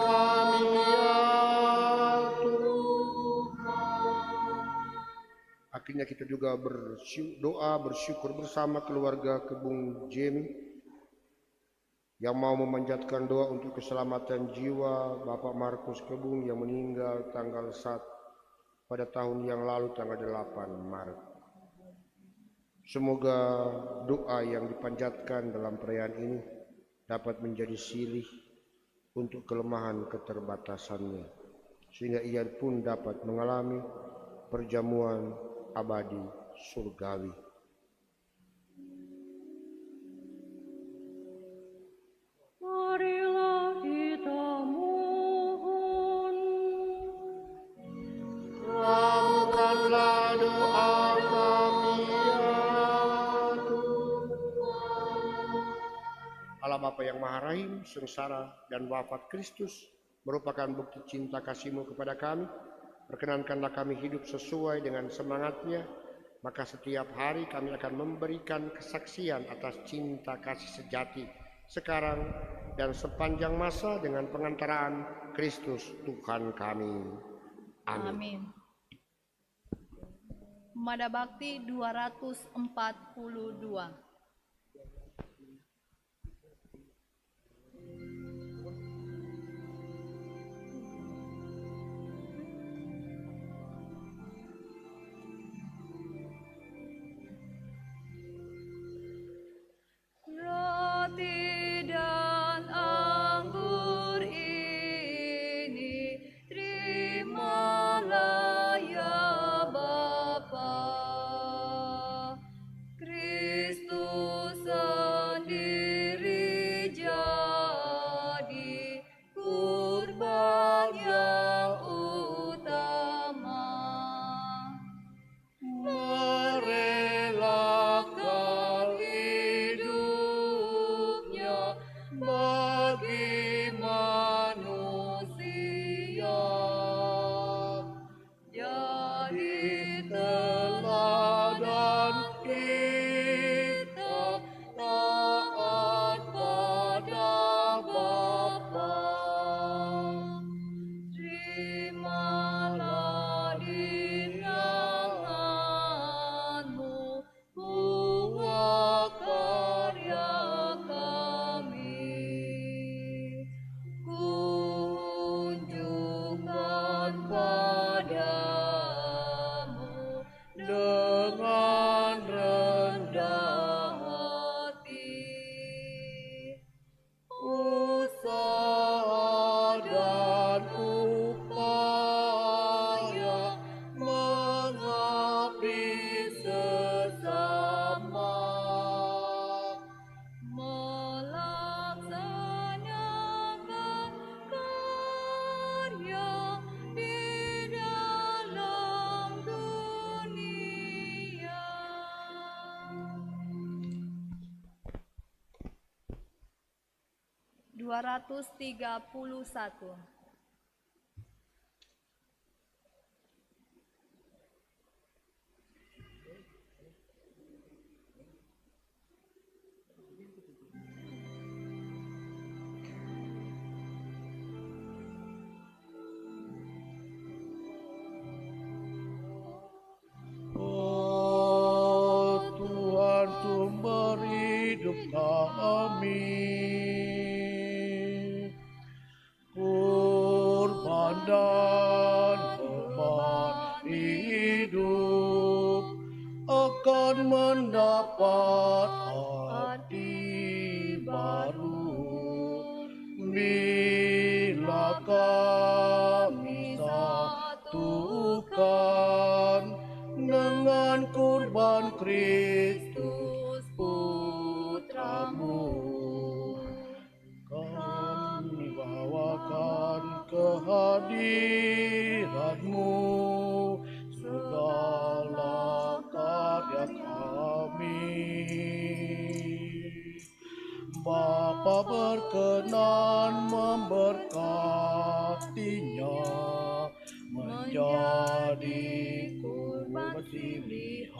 kami ya Tuhan. Akhirnya kita juga berdoa bersyukur bersama keluarga Kebung Jim yang mau memanjatkan doa untuk keselamatan jiwa Bapak Markus Kebung yang meninggal tanggal 1 pada tahun yang lalu tanggal 8 Maret. Semoga doa yang dipanjatkan dalam perayaan ini dapat menjadi silih untuk kelemahan keterbatasannya, sehingga ia pun dapat mengalami perjamuan abadi surgawi. Marilah kita mohon. Kabulkanlah doa kami ya Tuhan. Allah Bapa yang Maha Rahim, sengsara dan wafat Kristus merupakan bukti cinta kasih-Mu kepada kami. Perkenankanlah kami hidup sesuai dengan semangat-Nya, maka setiap hari kami akan memberikan kesaksian atas cinta kasih sejati sekarang dan sepanjang masa dengan pengantaraan Kristus Tuhan kami. Amin. Amin. Mada Bakti 242. Roti dan anggur ini terimalah ya Bapa. Kristus sendiri jadi kurban yang utama. Merelakan hidupnya bagi manusia, jadi teladan kita taat pada Bapa. Terimalah di tanganmu buah karya kami. 231. Oh Tuhan sumber hidup kami, kurban dan beban hidup akan mendapat arti baru bila kami satukan dengan kurban Kristus Putramu. Kami bawakan kehadiran-Mu segala karya kami. Bapa berkenan memberkatinya menjadi kurban pilihan,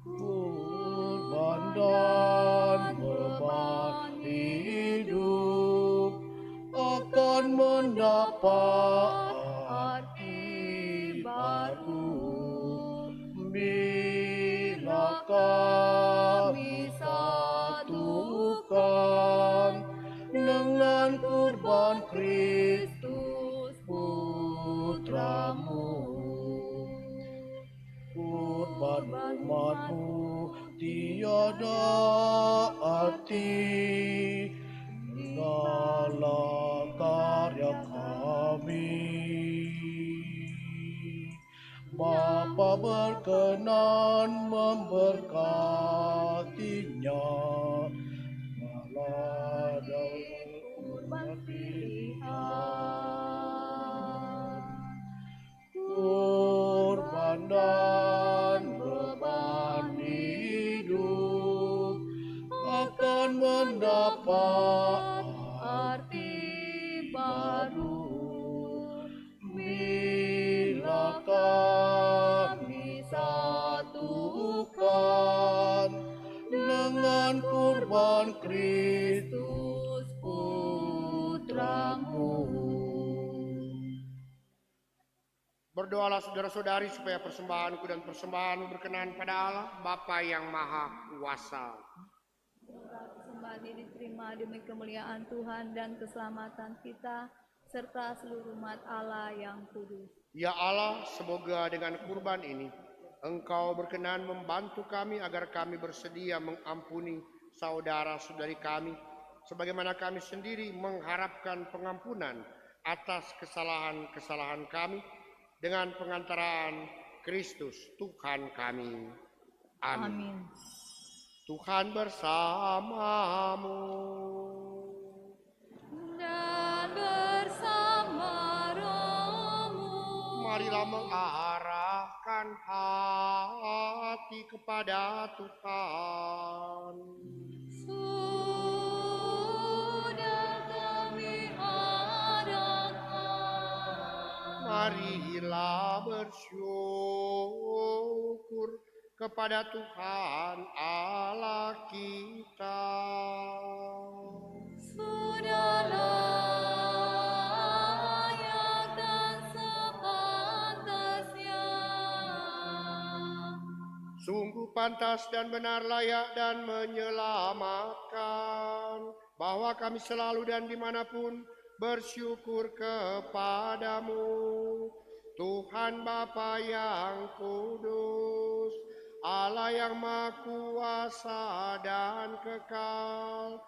kurban dan beban hidup akan mendapat arti baru bila kami satukan dengan kurban Kristus Putramu. Kurban umat-Mu tiada arti segala karya kami. Bapa berkenan memberkatinya malah dalam kurban pilihan, kurban dan beban hidup akan mendapat arti baru bila kami satukan dengan kurban Kristus Putramu. Berdoalah saudara-saudari supaya persembahanku dan persembahanmu berkenan pada Allah, Bapa yang Maha Kuasa. Persembahan ini diterima demi kemuliaan Tuhan dan keselamatan kita, serta seluruh umat Allah yang kudus. Ya Allah, semoga dengan kurban ini Engkau berkenan membantu kami agar kami bersedia mengampuni saudara-saudari kami, sebagaimana kami sendiri mengharapkan pengampunan atas kesalahan-kesalahan kami dengan pengantaraan Kristus Tuhan kami. Amin. Amin. Tuhan bersamamu. Dan bersama rohmu. Marilah mengarahkan hati kepada Tuhan. Sudah kami adakan. Marilah bersyukur kepada Tuhan Allah kita. Sudah layak dan sepantasnya. Sungguh pantas dan benar, layak dan menyelamatkan, bahwa kami selalu dan dimanapun bersyukur kepadamu, Tuhan Bapa yang kudus, Allah yang Maha Kuasa dan kekal.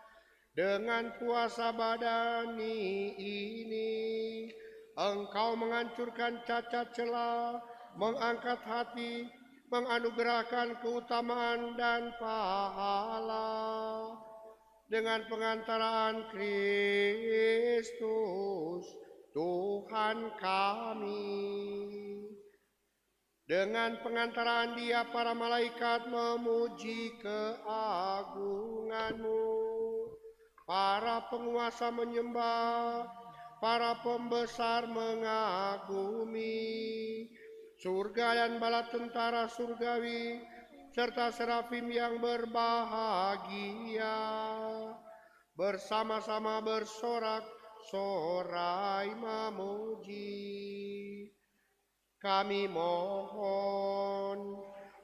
Dengan kuasa badani ini, Engkau menghancurkan cacat celah, mengangkat hati, menganugerahkan keutamaan dan pahala. Dengan pengantaraan Kristus, Tuhan kami. Dengan pengantaraan Dia, para malaikat memuji keagungan-Mu. para penguasa menyembah, para pembesar mengagumi, surga dan bala tentara surgawi, serta serafim yang berbahagia, bersama-sama bersorak-sorai memuji. Kami mohon,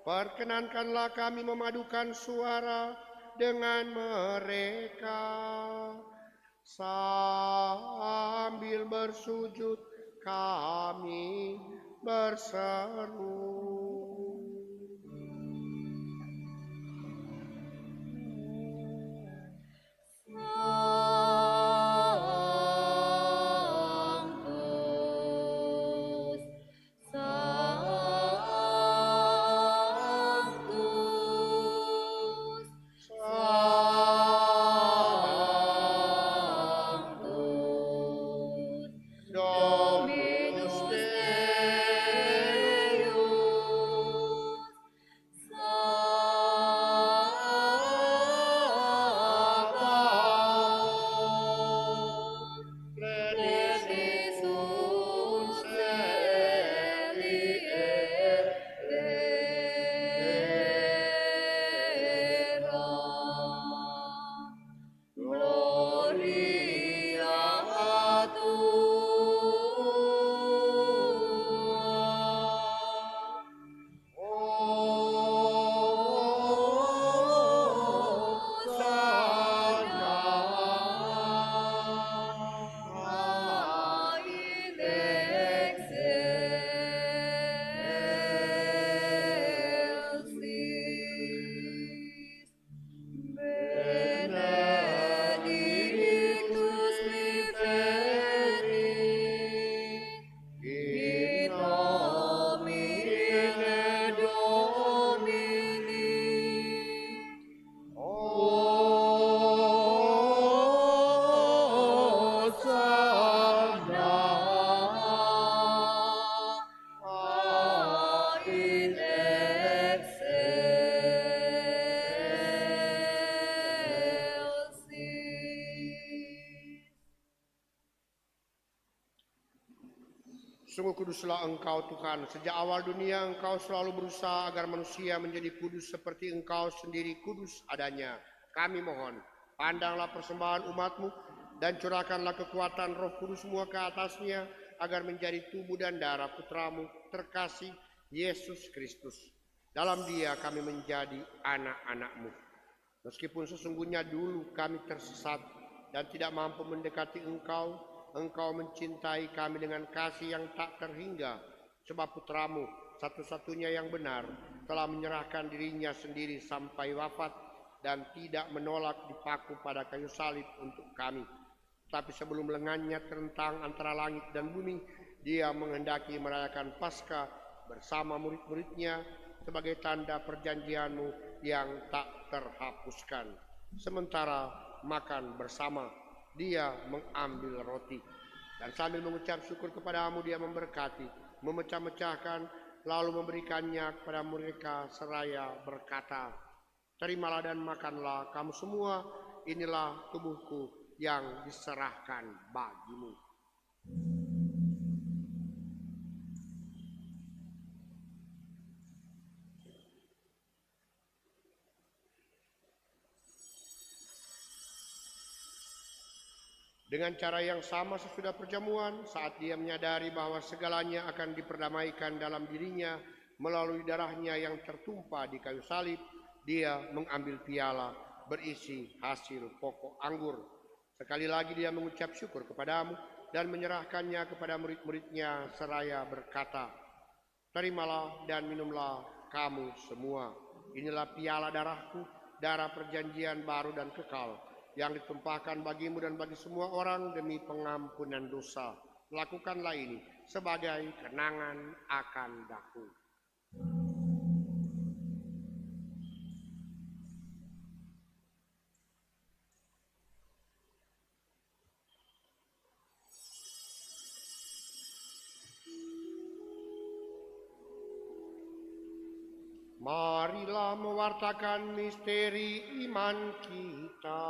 perkenankanlah kami memadukan suara dengan mereka, sambil bersujud kami berseru. Sungguh kuduslah Engkau Tuhan, sejak awal dunia Engkau selalu berusaha agar manusia menjadi kudus seperti Engkau sendiri kudus adanya. Kami mohon, pandanglah persembahan umat-Mu dan curahkanlah kekuatan Roh Kudus-Mu ke atasnya agar menjadi tubuh dan darah Putra-Mu terkasih Yesus Kristus. Dalam Dia kami menjadi anak-anak-Mu. Meskipun sesungguhnya dulu kami tersesat dan tidak mampu mendekati Engkau, Engkau mencintai kami dengan kasih yang tak terhingga, sebab Putra-Mu satu-satunya yang benar telah menyerahkan dirinya sendiri sampai wafat dan tidak menolak dipaku pada kayu salib untuk kami. Tapi sebelum lengannya terentang antara langit dan bumi, Dia menghendaki merayakan Paskah bersama murid-muridnya sebagai tanda perjanjian-Mu yang tak terhapuskan. Sementara makan bersama, Dia mengambil roti dan sambil mengucap syukur kepada-Mu Dia memberkati, memecah-mecahkan, lalu memberikannya kepada mereka seraya berkata, "Terimalah dan makanlah kamu semua, inilah tubuhku yang diserahkan bagimu." Dengan cara yang sama sesudah perjamuan, saat Dia menyadari bahwa segalanya akan diperdamaikan dalam dirinya melalui darahnya yang tertumpah di kayu salib, Dia mengambil piala berisi hasil pokok anggur. Sekali lagi Dia mengucap syukur kepada-Mu dan menyerahkannya kepada murid-muridnya seraya berkata, "Terimalah dan minumlah kamu semua. Inilah piala darahku, darah perjanjian baru dan kekal, yang ditumpahkan bagimu dan bagi semua orang demi pengampunan dosa. Lakukanlah ini sebagai kenangan akan daku." Marilah mewartakan misteri iman kita.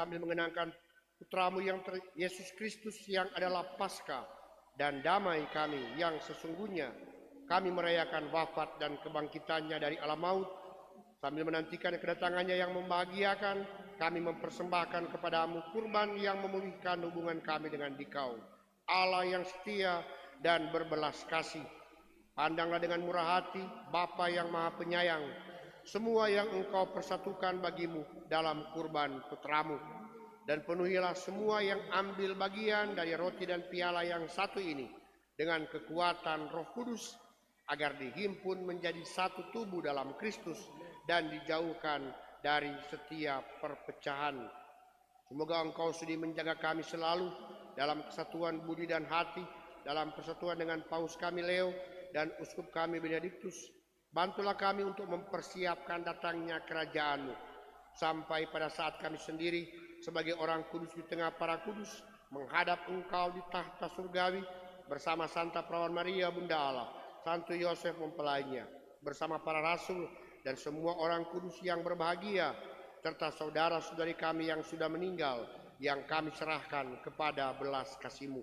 sambil mengenangkan putramu yang Yesus Kristus yang adalah Paskah dan damai kami yang sesungguhnya. Kami merayakan wafat dan kebangkitannya dari alam maut. Sambil menantikan kedatangannya yang membahagiakan, kami mempersembahkan kepadamu kurban yang memulihkan hubungan kami dengan Dikau, Allah yang setia dan berbelas kasih. Pandanglah dengan murah hati, Bapa yang Maha Penyayang, semua yang Engkau persatukan bagimu dalam kurban putramu. Dan penuhilah semua yang ambil bagian dari roti dan piala yang satu ini dengan kekuatan Roh Kudus, agar dihimpun menjadi satu tubuh dalam Kristus dan dijauhkan dari setiap perpecahan. Semoga Engkau sudi menjaga kami selalu dalam kesatuan budi dan hati, dalam persatuan dengan Paus kami Leo dan Uskup kami Benediktus. Bantulah kami untuk mempersiapkan datangnya kerajaan-Mu, sampai pada saat kami sendiri sebagai orang kudus di tengah para kudus menghadap Engkau di tahta surgawi bersama Santa Perawan Maria Bunda Allah, Santo Yosef mempelainya, bersama para rasul dan semua orang kudus yang berbahagia, serta saudara-saudari kami yang sudah meninggal, yang kami serahkan kepada belas kasih-Mu.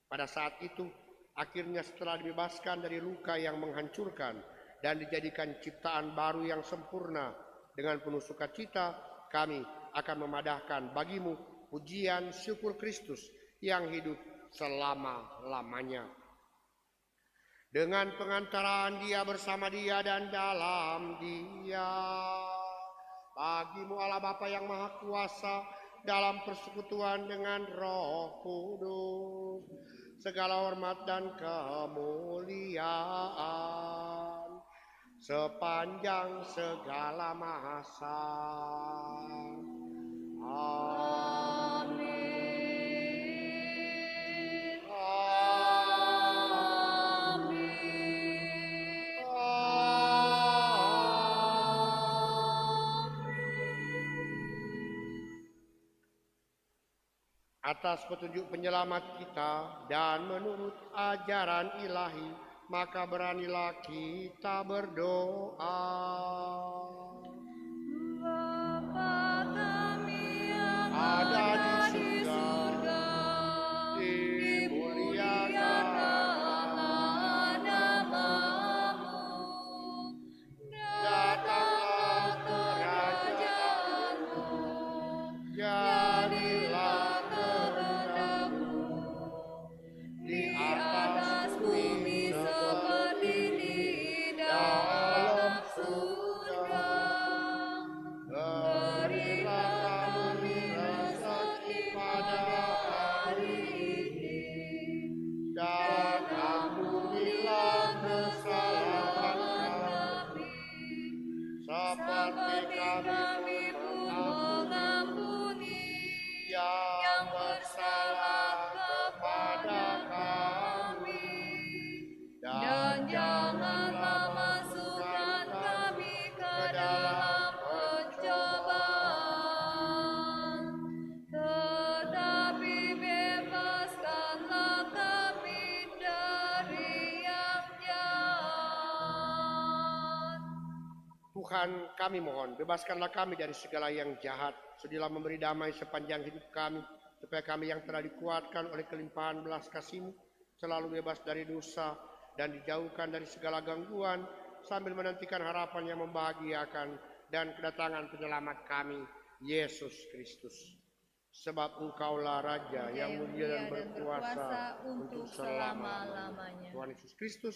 Pada saat itu, akhirnya setelah dibebaskan dari luka yang menghancurkan dan dijadikan ciptaan baru yang sempurna, dengan penuh sukacita kami akan memadahkan bagimu pujian syukur Kristus yang hidup selama-lamanya. Dengan pengantaraan Dia, bersama Dia, dan dalam Dia, bagimu Allah Bapa yang Maha Kuasa, dalam persekutuan dengan Roh Kudus, segala hormat dan kemuliaan sepanjang segala masa. Amin. Atas petunjuk penyelamat kita dan menurut ajaran ilahi, maka beranilah kita berdoa. Bapa kami yang Ada di surga, dimuliakanlah namamu, datanglah kerajaanmu, jadilah kehendakmu di atas bumi seperti di dalam surga. Berilah kami rezeki pada hari ini, dan ampunilah kesalahan kami, seperti kami mengampuni yang bersalah kepada kami. Dan janganlah masukkan kami ke dalam pencobaan, tetapi bebaskanlah kami dari yang jahat. Tuhan, kami mohon, bebaskanlah kami dari segala yang jahat. Sudilah memberi damai sepanjang hidup kami, supaya kami yang telah dikuatkan oleh kelimpahan belas kasih-Mu selalu bebas dari dosa dan dijauhkan dari segala gangguan, sambil menantikan harapan yang membahagiakan dan kedatangan penyelamat kami, Yesus Kristus. Sebab Engkaulah Raja yang mulia dan berkuasa untuk selama-lamanya. Tuhan Yesus Kristus,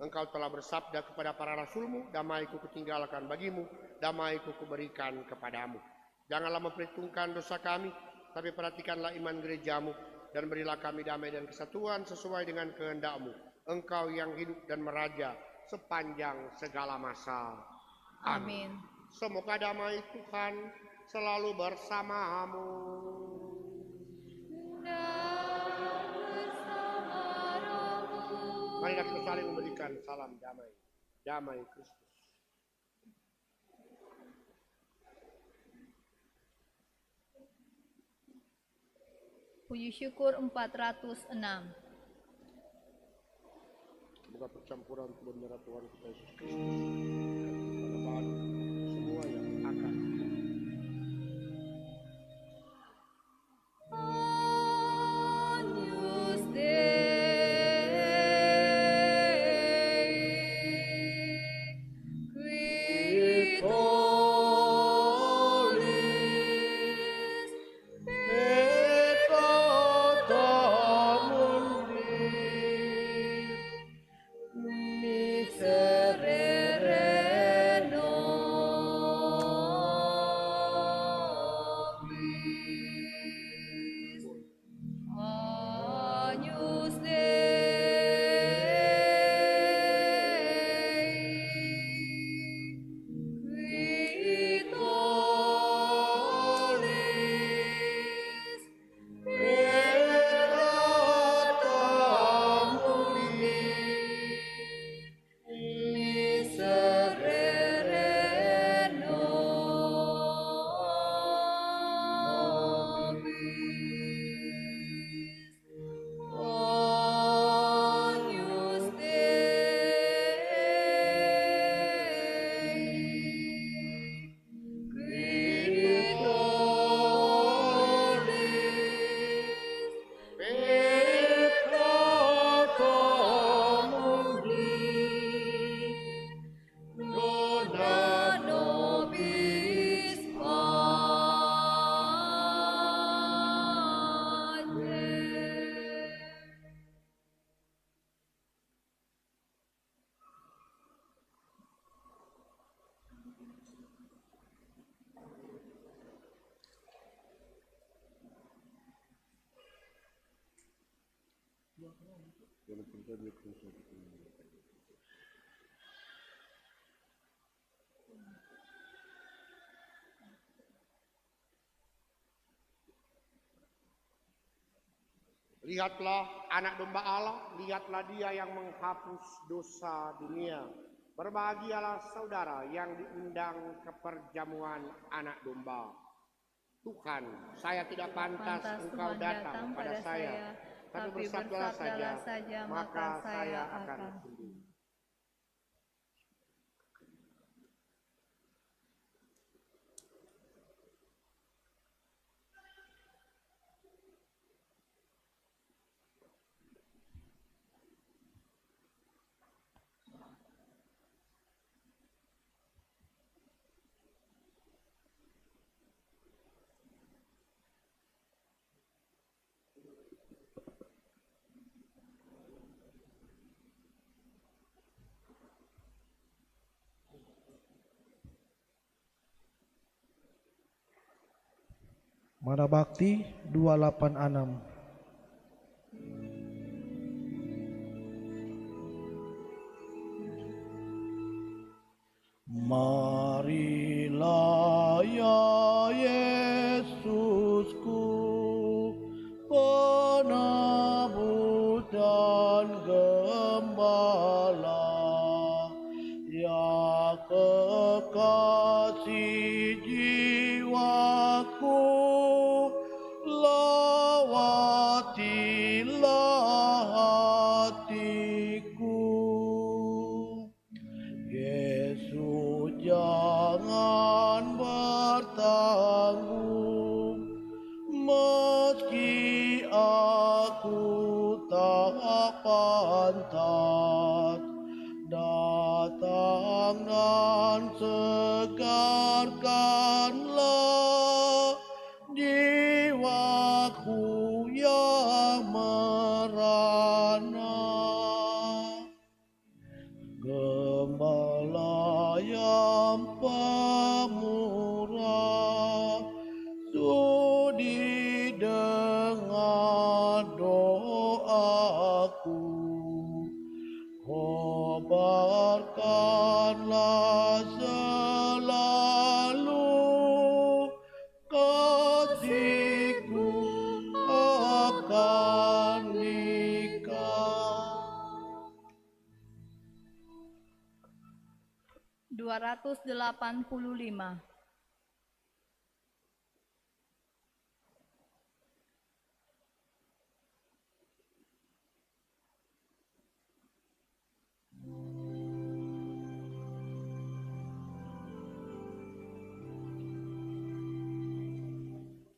Engkau telah bersabda kepada para rasul-Mu, damai-Ku kutinggalkan bagimu, damai-Ku kuberikan kepadamu. Janganlah memperhitungkan dosa kami, tapi perhatikanlah iman gereja-Mu, dan berilah kami damai dan kesatuan sesuai dengan kehendak-Mu. Engkau yang hidup dan meraja sepanjang segala masa. Amin. Semoga damai Tuhan selalu bersamamu. Dan bersama rohmu. Marilah kita saling memberikan salam damai. Damai Kristus. Puji syukur 406. Semoga percampuran kebenaran Tuhan kita Yesus Kristus pada bahan semua yang akan Lihatlah anak domba Allah, lihatlah dia yang menghapus dosa dunia. Berbahagialah saudara yang diundang ke perjamuan anak domba. Tuhan, saya tidak pantas engkau datang pada saya, tapi bersabdalah saja, maka saya akan sembuh. Mana Bakti 286. Marilah ya Yesusku, penebus dan gembala, ya kekasih jiwaku, lawatilah hatiku. Yesus, jangan bertanggung, meski aku tak pantas. Datang dan segarkanlah jiwaku yang merana. Gembala yang pemurah, sudi dengar doaku. Kobarkanlah selalu kasihku akan nikah. 285.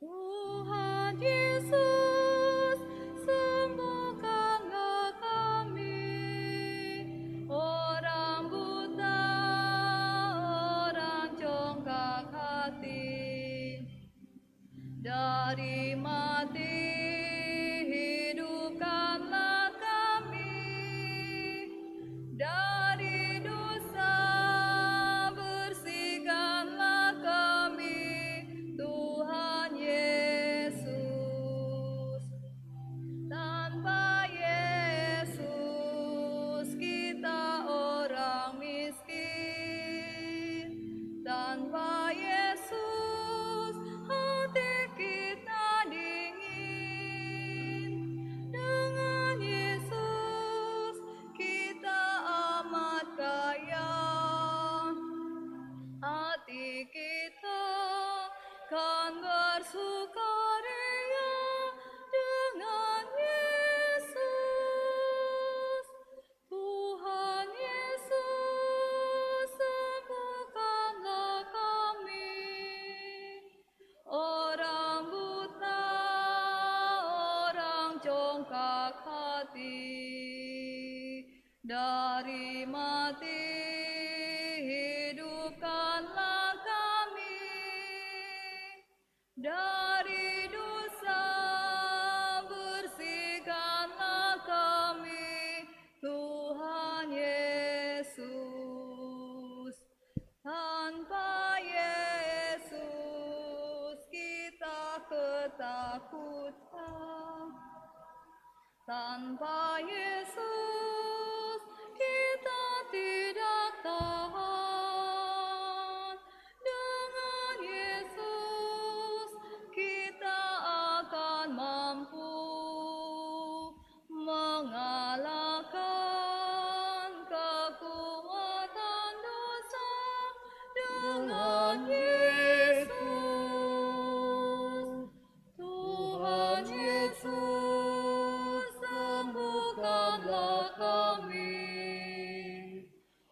Tuhan Yesus, sembuhkanlah kami, orang buta, orang congkak hati, dari mati hidupkanlah kami, dari dosa bersihkanlah kami, Tuhan Yesus. Tanpa Yesus kita orang miskin, tanpa Yesus hati kita dingin, dengan Yesus kita amat kaya, hati kita kan bersukaria dengan Yesus. Tuhan Yesus, sembuhkanlah kami, orang buta, orang congkak hati, dari mati hidupkanlah kami, dari dosa bersihkanlah kami, Tuhan Yesus. Tanpa Yesus kita ketakutan, Tanpa Yesus kita tidak tahan. Dengan Yesus kita akan mampu mengalahkan kekuatan dosa. Dengan Yesus, Tuhan Yesus, sembuhkanlah kami.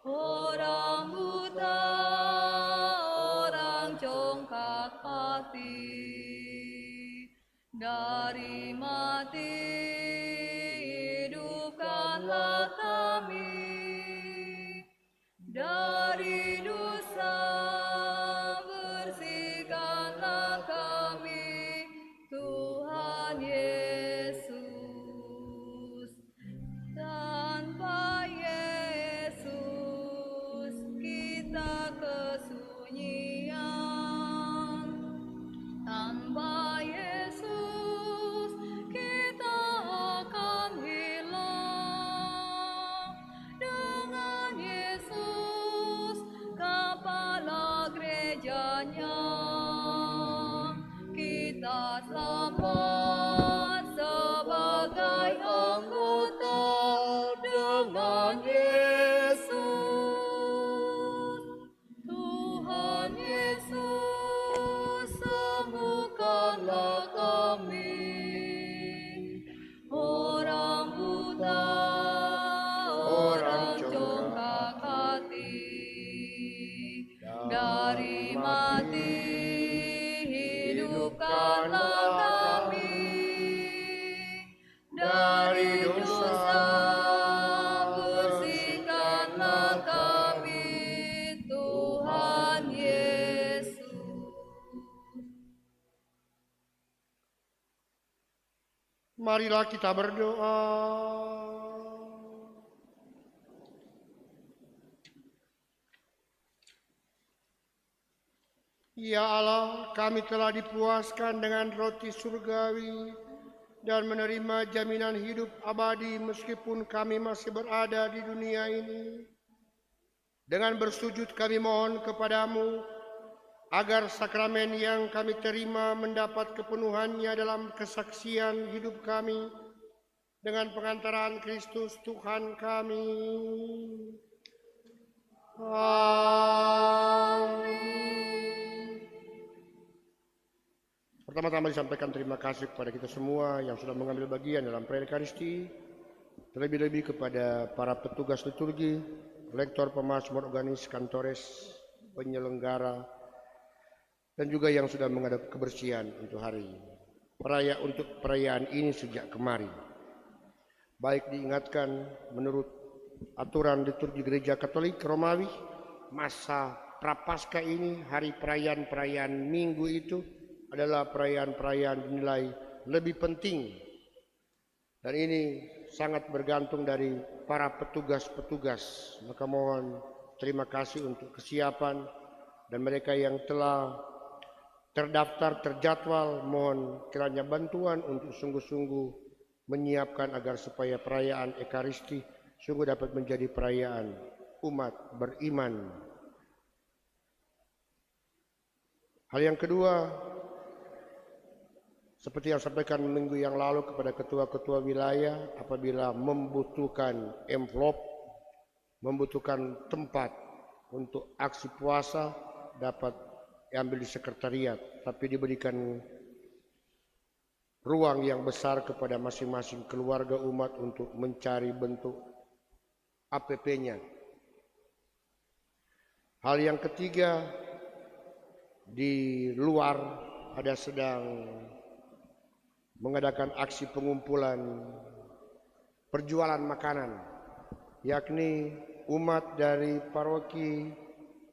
Orang buta, orang congkak hati, dari mati hidupkanlah kami. Dari dosa bersihkanlah kami, Tuhan Yesus. Tanpa Yesus kita kesunyian. Tanpa Yesus kita akan hilang. Dengan Yesus kepala gerejanya, kita selamat sebagai anggota. Dengan Yesus, Tuhan Yesus, sembuhkanlah kami. Orang buta, orang congkak hati, dari mati hidupkanlah kami. Dari dosa bersihkanlah kami, Tuhan Yesus. Marilah kita berdoa. Ya Allah, kami telah dipuaskan dengan roti surgawi dan menerima jaminan hidup abadi meskipun kami masih berada di dunia ini. Dengan bersujud kami mohon kepadamu agar sakramen yang kami terima mendapat kepenuhannya dalam kesaksian hidup kami dengan pengantaran Kristus Tuhan kami. Amin. Pertama-tama disampaikan terima kasih kepada kita semua yang sudah mengambil bagian dalam perayaan Ekaristi, terlebih-lebih kepada para petugas liturgi, lektor, pemazmur, organis, kantores, penyelenggara, dan juga yang sudah menghadap kebersihan untuk hari untuk perayaan ini sejak kemarin. Baik diingatkan menurut aturan liturgi Gereja Katolik Romawi, masa Prapaskah ini, hari perayaan-perayaan minggu itu adalah perayaan-perayaan dinilai lebih penting. Dan ini sangat bergantung dari para petugas-petugas. Maka mohon terima kasih untuk kesiapan dan mereka yang telah terdaftar, terjadwal, mohon kiranya bantuan untuk sungguh-sungguh menyiapkan agar supaya perayaan Ekaristi sungguh dapat menjadi perayaan umat beriman. Hal yang kedua, seperti yang sampaikan minggu yang lalu kepada ketua-ketua wilayah, apabila membutuhkan amplop, membutuhkan tempat untuk aksi puasa, dapat diambil di sekretariat, tapi diberikan ruang yang besar kepada masing-masing keluarga umat untuk mencari bentuk APP-nya. Hal yang ketiga, di luar ada sedang mengadakan aksi pengumpulan perjualan makanan, yakni umat dari paroki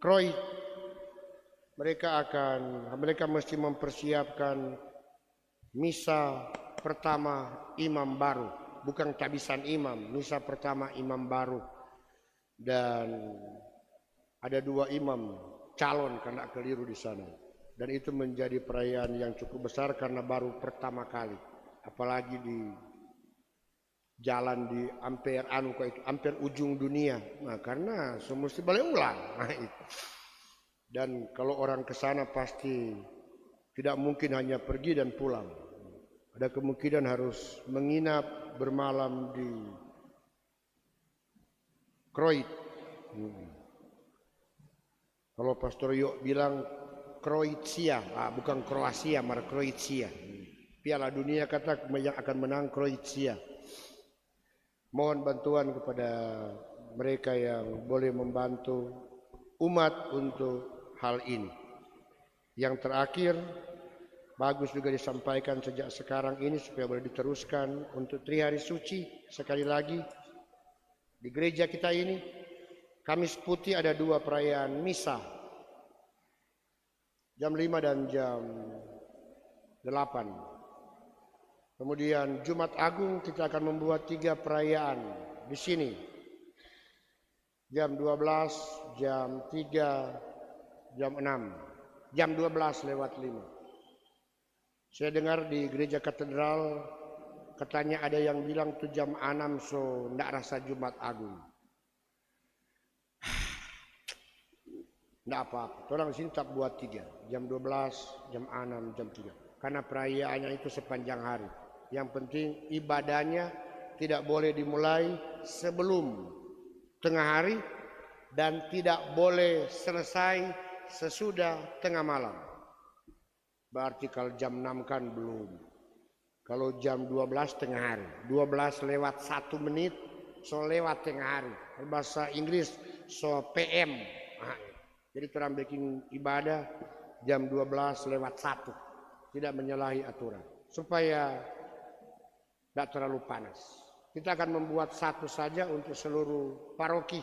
Kroit. Mereka mesti mempersiapkan misa pertama imam baru, bukan tabisan imam, misa pertama imam baru. Dan ada 2 imam calon karena keliru di sana. Dan itu menjadi perayaan yang cukup besar karena baru pertama kali. Apalagi jalan di hampir ujung dunia. Nah, karena semesti balik ulang. Nah, itu. Dan kalau orang ke sana pasti tidak mungkin hanya pergi dan pulang. Ada kemungkinan harus menginap bermalam di Kroit. Kalau Pastor Yok bilang Kroasia, bukan Kroasia, malah Kroasia. Piala Dunia kata yang akan menang Kroasia. Mohon bantuan kepada mereka yang boleh membantu umat untuk hal ini. Yang terakhir, bagus juga disampaikan sejak sekarang ini supaya boleh diteruskan untuk Trihari Suci. Sekali lagi, di gereja kita ini, Kamis Putih ada 2 perayaan misa. Jam 5 dan jam 8. Kemudian Jumat Agung kita akan membuat 3 perayaan di sini. Jam 12, jam 3, jam 6. Jam 12:05. Saya dengar di gereja katedral katanya ada yang bilang tuh jam 6 so ndak rasa Jumat Agung. Ndak apa-apa. Orang sini tak buat 3. Jam 12, jam 6, jam 3. Karena perayaannya itu sepanjang hari. Yang penting ibadahnya tidak boleh dimulai sebelum tengah hari dan tidak boleh selesai sesudah tengah malam. Berarti kalau jam 6 kan belum. Kalau jam 12 tengah hari. 12 lewat 1 menit so lewat tengah hari. Bahasa Inggris so PM. Nah, jadi orang bikin ibadah jam 12 lewat 1. Tidak menyalahi aturan. Supaya tidak terlalu panas. Kita akan membuat 1 saja untuk seluruh paroki.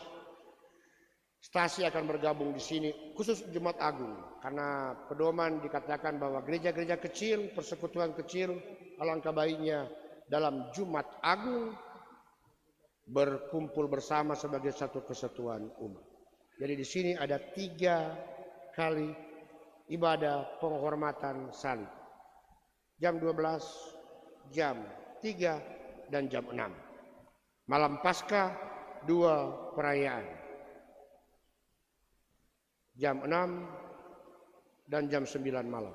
Stasi akan bergabung di sini khusus Jumat Agung. Karena pedoman dikatakan bahwa gereja-gereja kecil, persekutuan kecil, alangkah baiknya dalam Jumat Agung berkumpul bersama sebagai satu kesatuan umat. Jadi di sini ada 3 kali ibadah penghormatan salib. Jam 12, jam 3 dan jam 6. Malam Paskah 2 perayaan. Jam 6 dan jam 9 malam.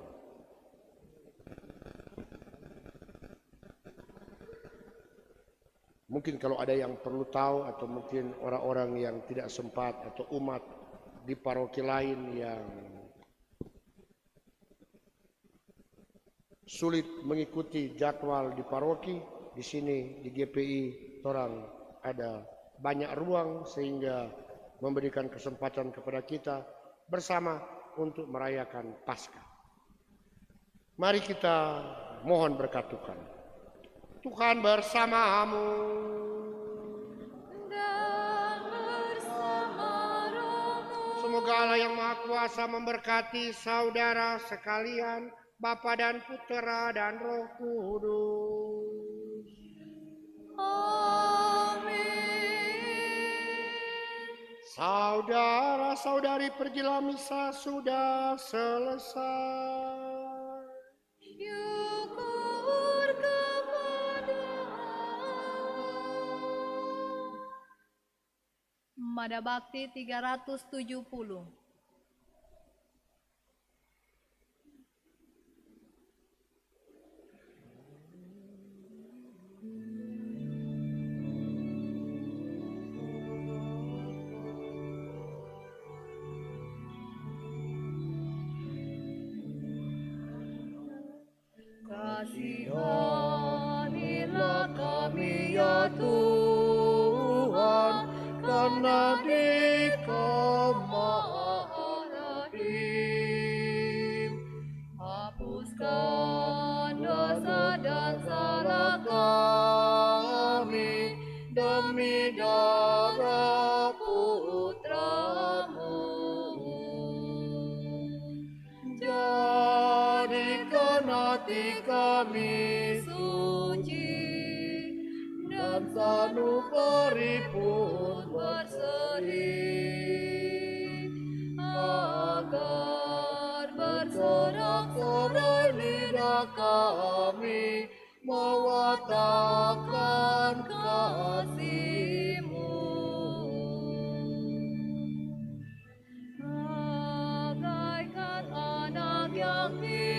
Mungkin kalau ada yang perlu tahu atau mungkin orang-orang yang tidak sempat atau umat di paroki lain yang sulit mengikuti jadwal di paroki, di sini di GPI orang ada banyak ruang sehingga memberikan kesempatan kepada kita bersama untuk merayakan Paskah. Mari kita mohon berkat Tuhan. Tuhan bersamamu. Dan bersama rohmu. Semoga Allah yang Maha Kuasa memberkati saudara sekalian, Bapa dan Putera dan Roh Kudus. Amin. Saudara-saudari, pergilah misa sudah selesai. Syukur kepada Allah. Mada Bakti 370. Kasihanilah kami ya Tuhan, karena Dikau Maha Rahim. Hapuskan dosa dan salah kami demi darah Putramu. Jadikan hati kami suci dan sanubari pun berseri, agar bersorak-sorai lidah kami mewatakan kami